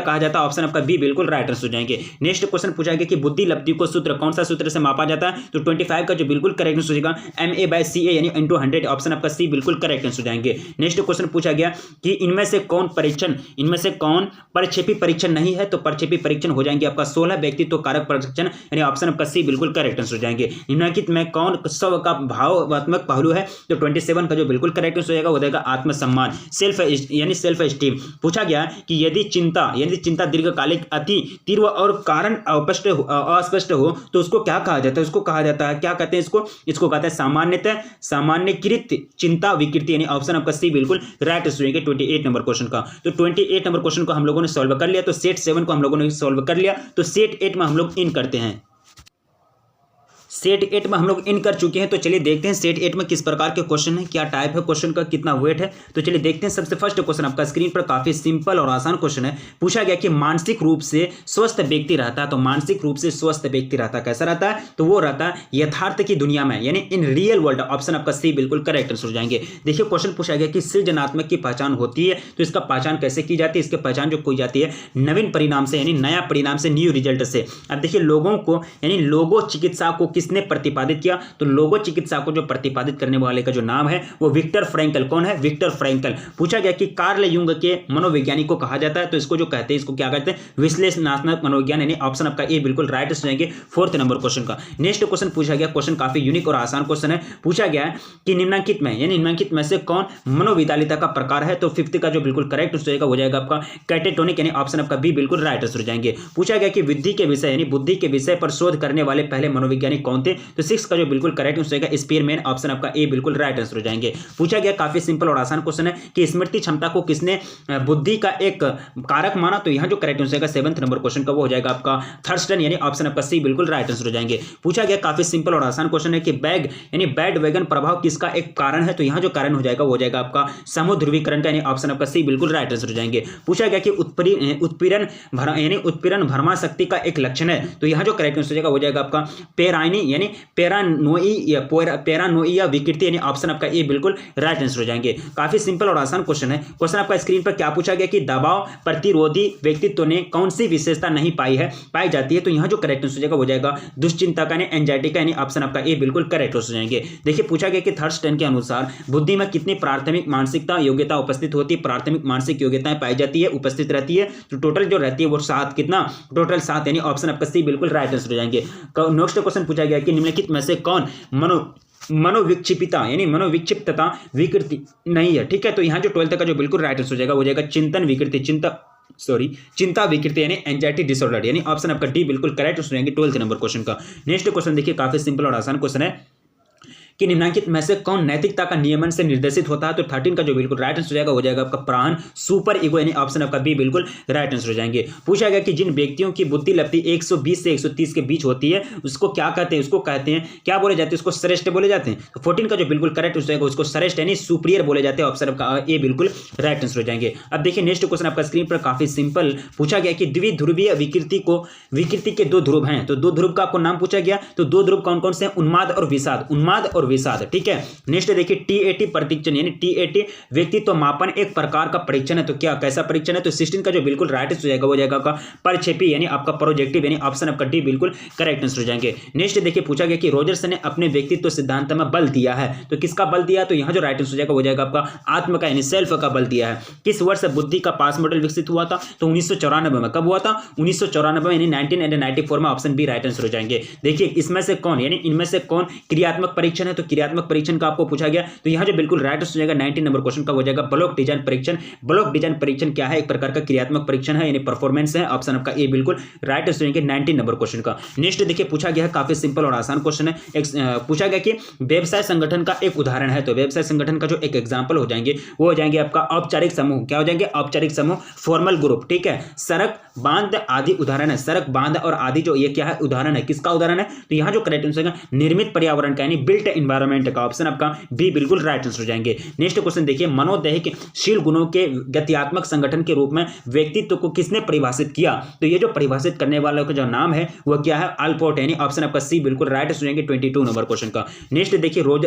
कहा जाता है। ऑप्शन आपका बी बिल्कुल राइट आंसर हो जाएंगे। नेक्स्ट क्वेश्चन पूछा गया कि बुद्धि लब्धि को सूत्र कौन सा सूत्र से मापा जाता है, तो 25 का जो बिल्कुल करेक्ट आंसर हो जाएगा MA/CA यानी इंटू 100। ऑप्शन आपका सी बिल्कुल करेक्ट आंसर हो जाएंगे। नेक्स्ट क्वेश्चन पूछा गया कि इनमें से कौन परक्षेपी परीक्षण नहीं है, तो परक्षेपी परीक्षण हो जाएंगे आपका 16 व्यक्तित्व कारक परीक्षण यानी ऑप्शन आपका सी बिल्कुल करेक्ट आंसर हो जाएंगे। निम्नलिखित में कौन स्व का भावात्मक पहलू है, तो 27 का जो बिल्कुल करेक्ट आंसर हो जाएगा वो देगा आत्मसम्मान, सेल्फ एस्टीम। पूछा गया कि यदि चिंता दीर्घकालिक अति तीव्र और कारण अस्पष्ट हो तो उसको क्या कहा जाता है, उसको कहा जाता है, क्या कहते हैं इसको कहते हैं सामान्यकृत चिंता विकृति यानी ऑप्शन आपका सी बिल्कुल राइट आंसर हो जाएगा 28 नंबर क्वेश्चन का। तो 28 नंबर क्वेश्चन को हम लोगों ने सॉल्व कर लिया, तो सेट 7 को हम लोगों ने सॉल्व कर लिया, तो सेट 8 में हम लोग इन करते हैं। सेट 8 में हम लोग इन कर चुके हैं, तो चलिए देखते हैं सेट 8 में किस प्रकार के क्वेश्चन है, क्या टाइप है क्वेश्चन का, कितना वेट है। तो चलिए देखते हैं। सबसे फर्स्ट क्वेश्चन आपका स्क्रीन पर काफी सिंपल और आसान क्वेश्चन है। पूछा गया कि मानसिक रूप से स्वस्थ व्यक्ति रहता है, तो मानसिक रूप से स्वस्थ व्यक्ति रहता है, कैसा रहता है, तो वो रहता है यथार्थ की दुनिया में यानी इन रियल वर्ल्ड। ऑप्शन आपका सी बिल्कुल करेक्ट आंसर हो जाएंगे। देखिए क्वेश्चन पूछा गया कि सृजनात्मक की पहचान होती है, तो इसका पहचान कैसे की जाती है, इसकी पहचान जो की जाती है नवीन परिणाम से यानी नया परिणाम से, न्यू रिजल्ट से। अब देखिए लोगों को यानी लोगो चिकित्सा को किसने प्रतिपादित किया, तो लोगो चिकित्सा को जो प्रतिपादित करने वाले का जो नाम है वो विक्टर फ्रैंकल। कौन है, विक्टर फ्रैंकल। पूछा गया कि कार्ल युंग के मनोवैज्ञानिक को कहा जाता है, तो इसको जो कहते हैं इसको क्या कहते हैं, विश्लेषणात्मक मनोविज्ञान यानी ऑप्शन आपका ए बिल्कुल राइट हो जाएंगे 4th नंबर क्वेश्चन का। नेक्स्ट क्वेश्चन पूछा गया, क्वेश्चन काफी यूनिक और आसान क्वेश्चन है। पूछा गया कि निम्नलिखित में से कौन मनोवितालिता का प्रकार है, तो 5th का जो बिल्कुल करेक्ट हो जाएगा वो जाएगा आपका कैटेटोनिक यानी ऑप्शन आपका बी बिल्कुल राइट आंसर हो जाएंगे। पूछा गया कि बुद्धि के विषय यानी बुद्धि के विषय पर शोध करने वाले पहले मनोवैज्ञानिक कौन थे, तो 6 का जो बिल्कुल करेक्ट आंसर होगा स्पीयरमैन। ऑप्शन आपका ए बिल्कुल राइट आंसर हो जाएंगे। पूछा गया काफी सिंपल और आसान क्वेश्चन है कि स्मृति क्षमता को किसने बुद्धि का एक कारक माना, तो यहां जो करेक्ट आंसर होगा 7th नंबर क्वेश्चन का वो हो जाएगा आपका थर्स्टन यानी ऑप्शन आपका सी बिल्कुल राइट आंसर हो जाएंगे। पूछा गया काफी सिंपल और आसान क्वेश्चन है कि बैग यानी बैड वैगन प्रभाव किसका एक कारण है, तो यहां जो कारण हो जाएगा वो हो जाएगा आपका समूह ध्रुवीकरण का यानी ऑप्शन आपका सी बिल्कुल राइट आंसर हो जाएंगे। पूछा गया कि उत्पीड़न भरमा शक्ति का एक लक्षण है, तो यहां जो करेक्ट आंसर हो जाएगा वो जाएगा आपका पेराइनी यानी पैरानोइया विकृति यानी ऑप्शन आपका ए बिल्कुल राइट आंसर हो जाएंगे। काफी सिंपल और आसान क्वेश्चन है। क्वेश्चन आपका स्क्रीन पर क्या पूछा गया कि दबाव प्रतिरोधी व्यक्तित्व ने कौन सी विशेषता नहीं पाई जाती है, तो यहां जो करेक्ट आंसर हो जाएगा वो जाएगा दुश्चिंता का यानी एंजाइटी का यानी ऑप्शन आपका ए बिल्कुल करेक्ट हो जाएंगे। देखिए पूछा गया कि थर्स्टन के अनुसार बुद्धि में कितनी प्राथमिक मानसिकता योग्यता उपस्थित होती है, प्राथमिक मानसिक योग्यताएं पाई जाती है, उपस्थित रहती है, तो टोटल जो रहती है वो 7 कितना, टोटल 7 यानी ऑप्शन आपका सी बिल्कुल राइट आंसर हो जाएंगे। नेक्स्ट क्वेश्चन पूछा गया कि निम्नलिखित में से कौन मनोविक्षिप्तता यानी मनोविक्षिप्तता विकृति नहीं है, ठीक है। तो यहां जो 12th का जो बिल्कुल राइट आंसर हो जाएगा वो जाएगा चिंता विकृति यानी एंजाइटी डिसऑर्डर यानी ऑप्शन आपका डी बिल्कुल करेक्ट हो जाएंगे 12th नंबर क्वेश्चन का। नेक्स्ट क्वेश्चन देखिए काफी सिंपल और आसान क्वेश्चन है कि निम्नलिखित में से कौन नैतिकता का नियमन से निर्देशित होता है, तो 13 का जो बिल्कुल राइट आंसर हो जाएगा वो जाएगा आपका प्राण सुपर ईगो यानी ऑप्शन आपका बी बिल्कुल राइट आंसर हो जाएंगे। पूछा गया कि जिन व्यक्तियों की बुद्धि लब्धि 120 से 130 के बीच होती है उसको क्या कहते हैं, उसको कहते हैं क्या बोले जाते हैं, उसको श्रेष्ठ बोले जाते हैं। तो 14 का जो बिल्कुल करेक्ट हो जाएगा उसको श्रेष्ठ यानी सुपीरियर बोले जाते हैं। ऑप्शन आपका ए बिल्कुल राइट आंसर हो जाएंगे। अब देखिए नेक्स्ट क्वेश्चन आपका स्क्रीन पर काफी सिंपल पूछा गया कि द्विध्रुवीय विकृति के 2 ध्रुव हैं, तो 2 ध्रुव का आपको नाम पूछा गया, तो 2 ध्रुव कौन कौन से हैं, उन्माद और विषाद, ठीक है। नेक्स्ट देखिए टीएटी परीक्षण यानी टीएटी व्यक्तित्व मापन एक प्रकार का परीक्षण है, तो क्या कैसा परीक्षण है, तो 16 का जो बिल्कुल राइट आंसर हो जाएगा वो जाएगा आपका परक्षेपी यानी आपका प्रोजेक्टिव यानी ऑप्शन आपका डी बिल्कुल करेक्ट आंसर हो जाएंगे। नेक्स्ट देखिए पूछा गया कि रोजर्स ने अपने व्यक्तित्व सिद्धांत में बल दिया है, तो किसका बल दिया, तो यहां जो राइट आंसर हो जाएगा वो जाएगा आपका आत्म का यानी सेल्फ का बल दिया है। किस वर्ष बुद्धि का पास मॉडल विकसित हुआ था, तो 1994 में। कब हुआ था, 1994 यानी 1994 में। ऑप्शन बी राइट आंसर हो जाएंगे। देखिए इसमें से कौन यानी इनमें से कौन क्रियात्मक परीक्षण है, तो क्रियात्मक परीक्षण का आपको पूछा गया, तो यहां जो बिल्कुल राइट आंसर हो जाएगा 19 नंबर क्वेश्चन का हो जाएगा ब्लॉक डिजाइन परीक्षण। ब्लॉक डिजाइन परीक्षण क्या है, एक प्रकार का क्रियात्मक परीक्षण है यानी परफॉर्मेंस है। ऑप्शन आपका ए बिल्कुल राइट आंसर हो जाएंगे 19 नंबर क्वेश्चन का। नेक्स्ट देखिए पूछा गया है काफी सिंपल और आसान क्वेश्चन है। पूछा गया कि व्यवसाय संगठन का एक उदाहरण है, तो व्यवसाय संगठन का जो एक एग्जांपल हो जाएंगे वो हो जाएंगे आपका औपचारिक समूह। क्या हो जाएंगे, औपचारिक समूह, फॉर्मल ग्रुप, ठीक है। सड़क बांध आदि उदाहरण है, सड़क बांध और आदि जो ये क्या है उदाहरण है, किसका उदाहरण है, तो यहां जो करेक्ट आंसर है निर्मित पर्यावरण का यानी बिल्ट इन्वायरमेंट का, ऑप्शन आपका बी बिल्कुल राइट आंसर हो जाएंगे। नेक्स्ट क्वेश्चन देखिए, मनोदैहिकशील गुणों के गत्यात्मक संगठन के रूप में व्यक्तित्व को किसने परिभाषित किया? तो ये जो परिभाषित करने वाला का जो नाम है वो क्या है? अल्पोर्ट, यानी ऑप्शन आपका सी बिल्कुल राइट आंसर हो जाएंगे 22 नंबर क्वेश्चन का। नेक्स्ट देखिए, रोज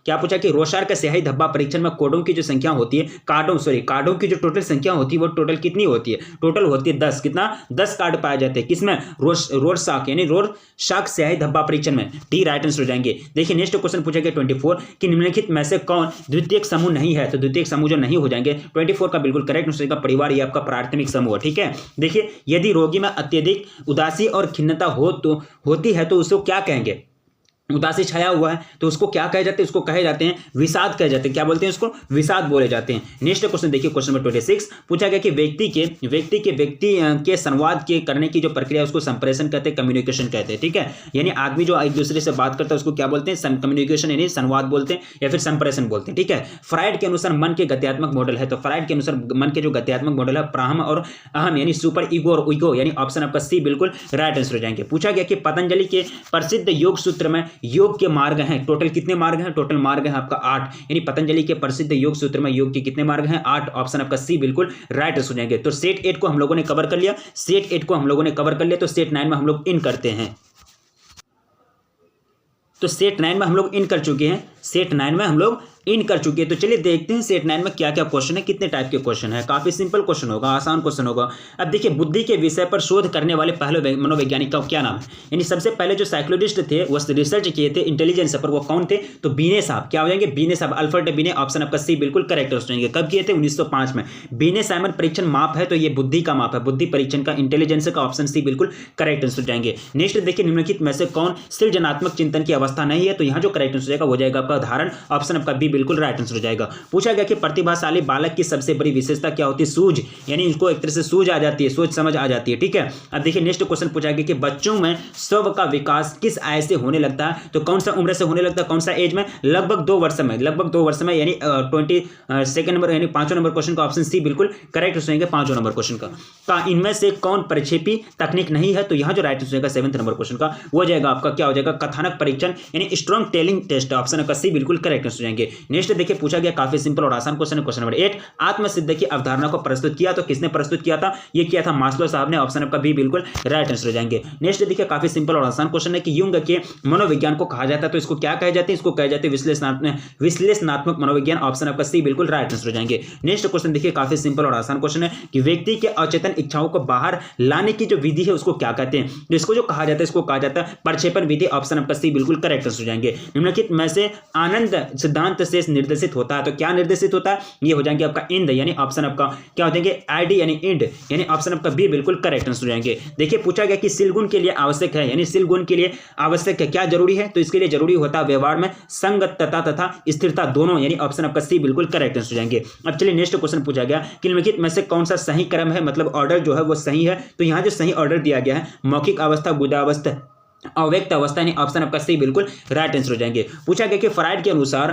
क्या पूछा कि रोशार का स्याही धब्बा परीक्षण में कोडों की जो संख्या होती है, कार्डों की जो टोटल संख्या होती है वो टोटल कितनी होती है? टोटल होती है 10। कितना? 10 कार्ड पाए जाते हैं किसमें? रोरशाक यानी रोरशाक स्याही धब्बा परीक्षण में, डी राइट आंसर हो जाएंगे। देखिए नेक्स्ट क्वेश्चन पूछा गया 24 कि निम्नलिखित में से कौन द्वितीयक समूह नहीं है? तो द्वितीयक समूह जो नहीं हो जाएंगे 24 का बिल्कुल करेक्ट आंसर का परिवार, ये आपका प्राथमिक समूह है। ठीक है, देखिए यदि रोगी में अत्यधिक उदासी और खिन्नता होती है तो उसको क्या कहेंगे? उदासी छाया हुआ है तो उसको क्या कहे जाते हैं? उसको कहे जाते हैं विषाद कहे जाते हैं। क्या बोलते हैं उसको? विषाद बोले जाते हैं। नेक्स्ट क्वेश्चन देखिए, क्वेश्चन नंबर 26 पूछा गया कि व्यक्ति के संवाद के करने की जो प्रक्रिया उसको संप्रेषण कहते हैं, कम्युनिकेशन कहते हैं। ठीक है, यानी आदमी जो एक दूसरे से बात करता है उसको क्या बोलते हैं? कम्युनिकेशन यानी संवाद बोलते हैं या फिर संप्रेषण बोलते हैं। ठीक है, फ्राइड के अनुसार मन के गत्यात्मक मॉडल है, तो फ्राइड के अनुसार मन के जो गत्यात्मक मॉडल है प्राहम और अहम यानी सुपर ईगो और ईगो, यानी ऑप्शन आपका सी बिल्कुल राइट आंसर हो जाएंगे। पूछा गया कि पतंजलि के प्रसिद्ध योग सूत्र में योग के मार्ग हैं, टोटल कितने मार्ग हैं? टोटल मार्ग है आपका 8, यानी पतंजलि के प्रसिद्ध योग सूत्र में योग के कितने मार्ग हैं? 8, ऑप्शन आपका सी बिल्कुल राइट आंसर हो जाएंगे। तो सेट 8 को हम लोगों ने कवर कर लिया, तो सेट 9 में हम लोग इन करते हैं। तो सेट 9 में हम लोग इन कर चुके हैं, तो चलिए देखते हैं सेट 9 में क्या क्या क्वेश्चन है, कितने टाइप के क्वेश्चन है। काफी सिंपल क्वेश्चन होगा, आसान क्वेश्चन होगा। अब देखिए, बुद्धि के विषय पर शोध करने वाले पहले मनोवैज्ञानिक का क्या नाम है? यानी सबसे पहले जो साइकोलॉजिस्ट थे वो रिसर्च किए थे इंटेलिजेंस पर, वो कौन थे? तो बीने साहब। क्या हो जाएंगे? बीने साहब, अल्फ्रेड बीने, ऑप्शन आपका सी बिल्कुल करेक्ट हो जाएंगे। कब किए थे? 1905 में। बीने साइमन परीक्षण माप है, तो ये बुद्धि का माप है, बुद्धि परीक्षण का, इंटेलिजेंस का, ऑप्शन सी बिल्कुल करेक्ट आंसर हो जाएंगे। नेक्स्ट देखिए, निम्नलिखित में से कौन सृजनात्मक चिंतन की अवस्था नहीं है? तो यहाँ जो करेक्ट आंसर हो जाएगा वो जाएगा आपका उदाहरण, ऑप्शन आपका बी बिल्कुल राइट आंसर हो जाएगा। पूछा गया कि प्रतिभाशाली बालक की सबसे बड़ी विशेषता क्या होती है? सूझ, यानी इसको एक तरह से सूझ आ जाती है, सोच समझ आ जाती है। ठीक है, अब देखिए नेक्स्ट क्वेश्चन पूछा गया कि बच्चों में स्व का विकास किस आय से होने लगता है? तो कौन सा उम्र से होने लगता है, कौन सा एज में? लगभग 2 वर्ष में, यानी 22 नंबर यानी 5वां नंबर क्वेश्चन का ऑप्शन सी बिल्कुल करेक्ट हो जाएंगे। 5वां नंबर क्वेश्चन का इनमें से कौन प्रक्षेपी तकनीक नहीं है? तो यहाँ जो राइट हो जाएगा 7वें नंबर क्वेश्चन का वो जाएगा आपका क्या हो जाएगा? कथानक परीक्षण यानी स्ट्रॉन्ग टेलिंग टेस्ट, ऑप्शन आपका सी बिल्कुल करेक्ट हो जाएंगे। नेक्स्ट देखिए, पूछा गया काफी सिंपल और आसान क्वेश्चन है, क्वेश्चन नंबर 8 आत्मसिद्ध की अवधारणा को प्रस्तुत किया, तो किसने प्रस्तुत किया था? ये किया था मास्लो साहब ने, ऑप्शन आपका बी बिल्कुल राइट आंसर हो जाएंगे। नेक्स्ट देखिए, काफी सिंपल और आसान क्वेश्चन है कि युंग के मनोविज्ञान को कहा जाता है, तो इसको क्या कहे जाते हैं? इसको कहे जाते हैं विश्लेषणात्मक मनोविज्ञान, ऑप्शन आपका सी बिल्कुल राइट आंसर हो जाएंगे। नेक्स्ट क्वेश्चन देखिए, काफी सिंपल और आसान क्वेश्चन है कि व्यक्ति के अचेतन इच्छाओं को बाहर लाने की जो विधि है उसको क्या कहते हैं? तो इसको जो कहा जाता है, इसको कहा जाता है प्रक्षेपण विधि, ऑप्शन आपका सी बिल्कुल करेक्ट आंसर हो जाएंगे। निम्नलिखित में से आनंद सिद्धांत से निर्देशित होता है, तो क्या निर्देशित होता है? ये हो जाएंगे आपका इंद, यानी ऑप्शन आपका क्या हो जाएंगे? आईडी यानी इंड, यानी ऑप्शन आपका बी बिल्कुल करेक्ट आंसर हो जाएंगे। देखिए पूछा गया कि सिलगुण के लिए आवश्यक है, यानी सिलगुण के लिए आवश्यक है, क्या जरूरी है? तो इसके लिए जरूरी होता है व्यवहार में संगतता तथा स्थिरता दोनों, यानी ऑप्शन आपका सी बिल्कुल करेक्ट आंसर हो जाएंगे। अब चलिए नेक्स्ट क्वेश्चन पूछा गया कि निम्नलिखित में से कौन सा सही क्रम है, मतलब ऑर्डर जो है वो सही है? तो यहाँ जो सही ऑर्डर दिया गया है मौखिक अवस्था, गुदावस्था, अव्यक्त अवस्था, यानी ऑप्शन आपका सी बिल्कुल राइट आंसर हो जाएंगे। पूछा गया कि फ्राइड के अनुसार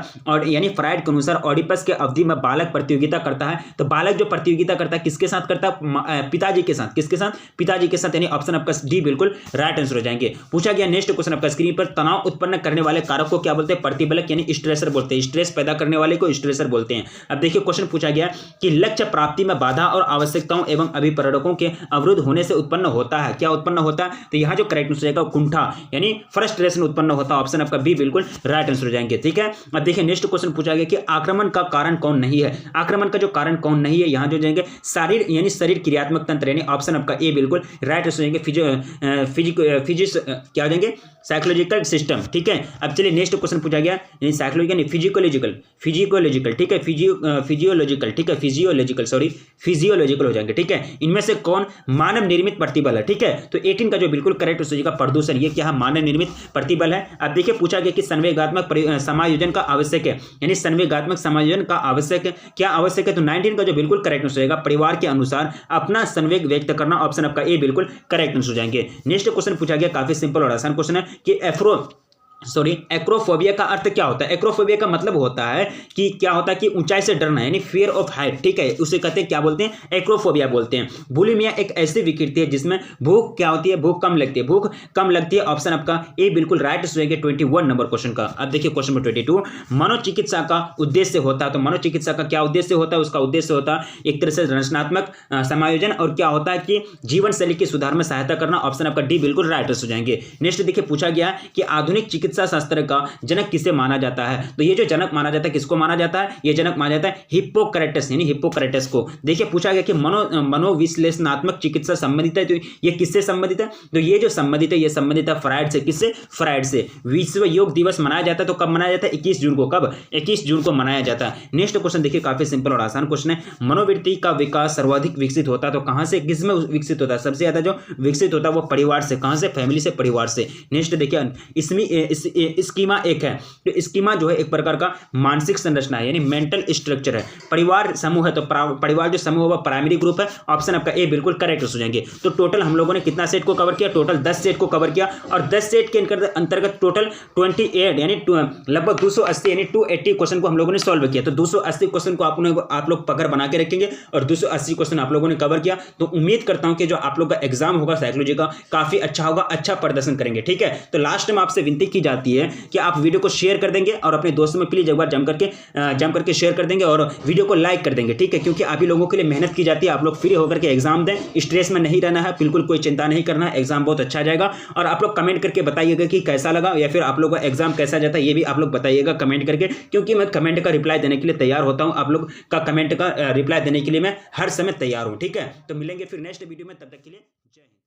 ऑडिपस के अवधि में बालक प्रतियोगिता करता है, तो बालक जो प्रतियोगिता करता है किसके साथ करता है? पिताजी के साथ। किसके साथ? पिताजी के साथ, यानी ऑप्शन आपका डी बिल्कुल राइट आंसर हो जाएंगे। पूछा गया नेक्स्ट क्वेश्चन आपका स्क्रीन पर, तनाव उत्पन्न करने वाले कारक को क्या बोलते हैं? प्रतिबलक यानी स्ट्रेसर बोलते हैं, स्ट्रेस पैदा करने वाले को स्ट्रेसर बोलते हैं। अब देखिए क्वेश्चन पूछा गया कि लक्ष्य प्राप्ति में बाधा और आवश्यकताओं एवं अभिप्रेरकों के अवरुद्ध होने से उत्पन्न होता है, क्या उत्पन्न होता है? तो यहाँ जो करेक्ट आंसर जाएगा कुंठा, यानी फ्रस्ट्रेशन उत्पन्न होता है, ऑप्शन आपका बी बिल्कुल राइट आंसर हो जाएंगे। ठीक है, अब देखिए नेक्स्ट क्वेश्चन पूछा गया कि आक्रमण का कारण कौन नहीं है? आक्रमण का जो कारण कौन नहीं है, यहाँ जो जाएंगे शरीर, यानी शरीर क्रियात्मक तंत्र, यानी ऑप्शन आपका ए बिल्कुल राइट आंसर हो जाएंगे। फिजिक्स क्या हो जाएंगे? Psychological system. ठीक है, अब चलिए नेक्स्ट क्वेश्चन पूछा गया, यानी साइकोलॉजिकल नहीं, फिजियोलॉजिकल, ठीक है, फिजियोलॉजिकल हो जाएंगे। ठीक है, इनमें से कौन मानव निर्मित प्रतिबल है? ठीक है, तो 18 का जो बिल्कुल करेक्ट हो जाएगा प्रदूषण, ये क्या है? मानव निर्मित प्रतिबल है। अब देखिए पूछा गया कि संवेगात्मक समायोजन का आवश्यक है, यानी संवेगात्मक समायोजन का आवश्यक है, क्या आवश्यक है? तो 19 का जो बिल्कुल करेक्ट हो जाएगा परिवार के अनुसार अपना संवेग व्यक्त करना, ऑप्शन आपका ए बिल्कुल करेक्ट हो जाएंगे। नेक्स्ट क्वेश्चन पूछा गया, काफी सिंपल और आसान क्वेश्चन है कि सॉरी, एक्रोफोबिया का अर्थ क्या होता है? एक्रोफोबिया का मतलब होता है कि क्या होता है कि ऊंचाई से डरना, यानी फियर ऑफ हाइट, ठीक है, उसे कहते हैं क्या बोलते हैं? एक्रोफोबिया बोलते हैं। बुलिमिया एक ऐसी विकृति है जिसमें भूख क्या होती है? भूख कम लगती है। भूख कम लगती है, ऑप्शन आपका ए बिल्कुल राइट हो जाएगा 21 नंबर क्वेश्चन का। अब देखिए क्वेश्चन नंबर 22, मनोचिकित्सा का उद्देश्य होता है, तो मनोचिकित्सा का क्या उद्देश्य होता है? उसका उद्देश्य होता है एक तरह से रचनात्मक समायोजन, और क्या होता है कि जीवन शैली के सुधार में सहायता करना। ऑप्शन आपका डी बिल्कुल राइट हो जाएंगे। नेक्स्ट देखिए पूछा गया कि आधुनिक चिकित्सा शास्त्र का जनक किसे माना जाता है? तो ये जो जनक माना जाता है, किसको माना जाता है? ये जनक माना जाता है हिप्पोक्रेटस, यानी हिप्पोक्रेटस को। देखिए पूछा गया कि मनोविश्लेषणात्मक चिकित्सा संबंधित है, तो ये किससे संबंधित है? तो ये जो संबंधित है, ये संबंधित है फ्रायड से। किससे? फ्रायड से। विश्व योग दिवस मनाया जाता है, तो कब मनाया जाता है? 21 जून को। कब? 21 जून को मनाया जाता है। नेक्स्ट क्वेश्चन देखिए, काफी सिंपल और आसान क्वेश्चन है। मनोवृत्ति का विकास सर्वाधिक विकसित होता है, तो कहां से, किसमें विकसित होता है? सबसे ज्यादा जो विकसित होता है वो परिवार से। कहां से? फैमिली से, परिवार से। नेक्स्ट देखिए, इसमें स्कीमा एक है, तो स्कीमा जो है एक प्रकार का मानसिक संरचना है, यानी मेंटल स्ट्रक्चर है। परिवार समूह है, तो परिवार जो समूह है वो प्राइमरी ग्रुप है। ऑप्शन आपका ए बिल्कुल करेक्ट हो जाएंगे। तो टोटल हम लोगों ने कितना सेट को कवर किया? टोटल 10 सेट को कवर किया, और 10 सेट के अंतर्गत टोटल 28 यानी लगभग 280 यानी 280 क्वेश्चन को हम लोगों ने सॉल्व किया। तो 280 क्वेश्चन को आप लोग पकड़ बना के रखेंगे, और 280 क्वेश्चन आप लोगों ने कवर किया। तो उम्मीद करता हूं कि जो आप लोग का एग्जाम होगा साइकोलॉजी का काफी अच्छा होगा, अच्छा प्रदर्शन करेंगे, ठीक है। तो लास्ट में आपसे विनती की जाती है कि आप वीडियो को शेयर कर देंगे, और अपने दोस्तों में प्लीज एक बार जम करके शेयर कर देंगे, और वीडियो को लाइक कर देंगे, ठीक है, क्योंकि आप ही लोगों के लिए मेहनत की जाती है। आप लोग फ्री होकर के एग्जाम दें, स्ट्रेस में नहीं रहना है, बिल्कुल कोई चिंता नहीं करना है, एग्जाम बहुत अच्छा जाएगा। और आप लोग कमेंट करके बताइएगा कि कैसा लगा, या फिर आप लोग का एग्जाम कैसा जाता है, ये भी आप लोग बताइएगा कमेंट करके, क्योंकि मैं कमेंट का रिप्लाई देने के लिए तैयार होता हूं। आप लोग का कमेंट का रिप्लाई देने के लिए मैं हर समय तैयार हूं, ठीक है। तो मिलेंगे फिर नेक्स्ट वीडियो में, तब तक के लिए जय हिंद।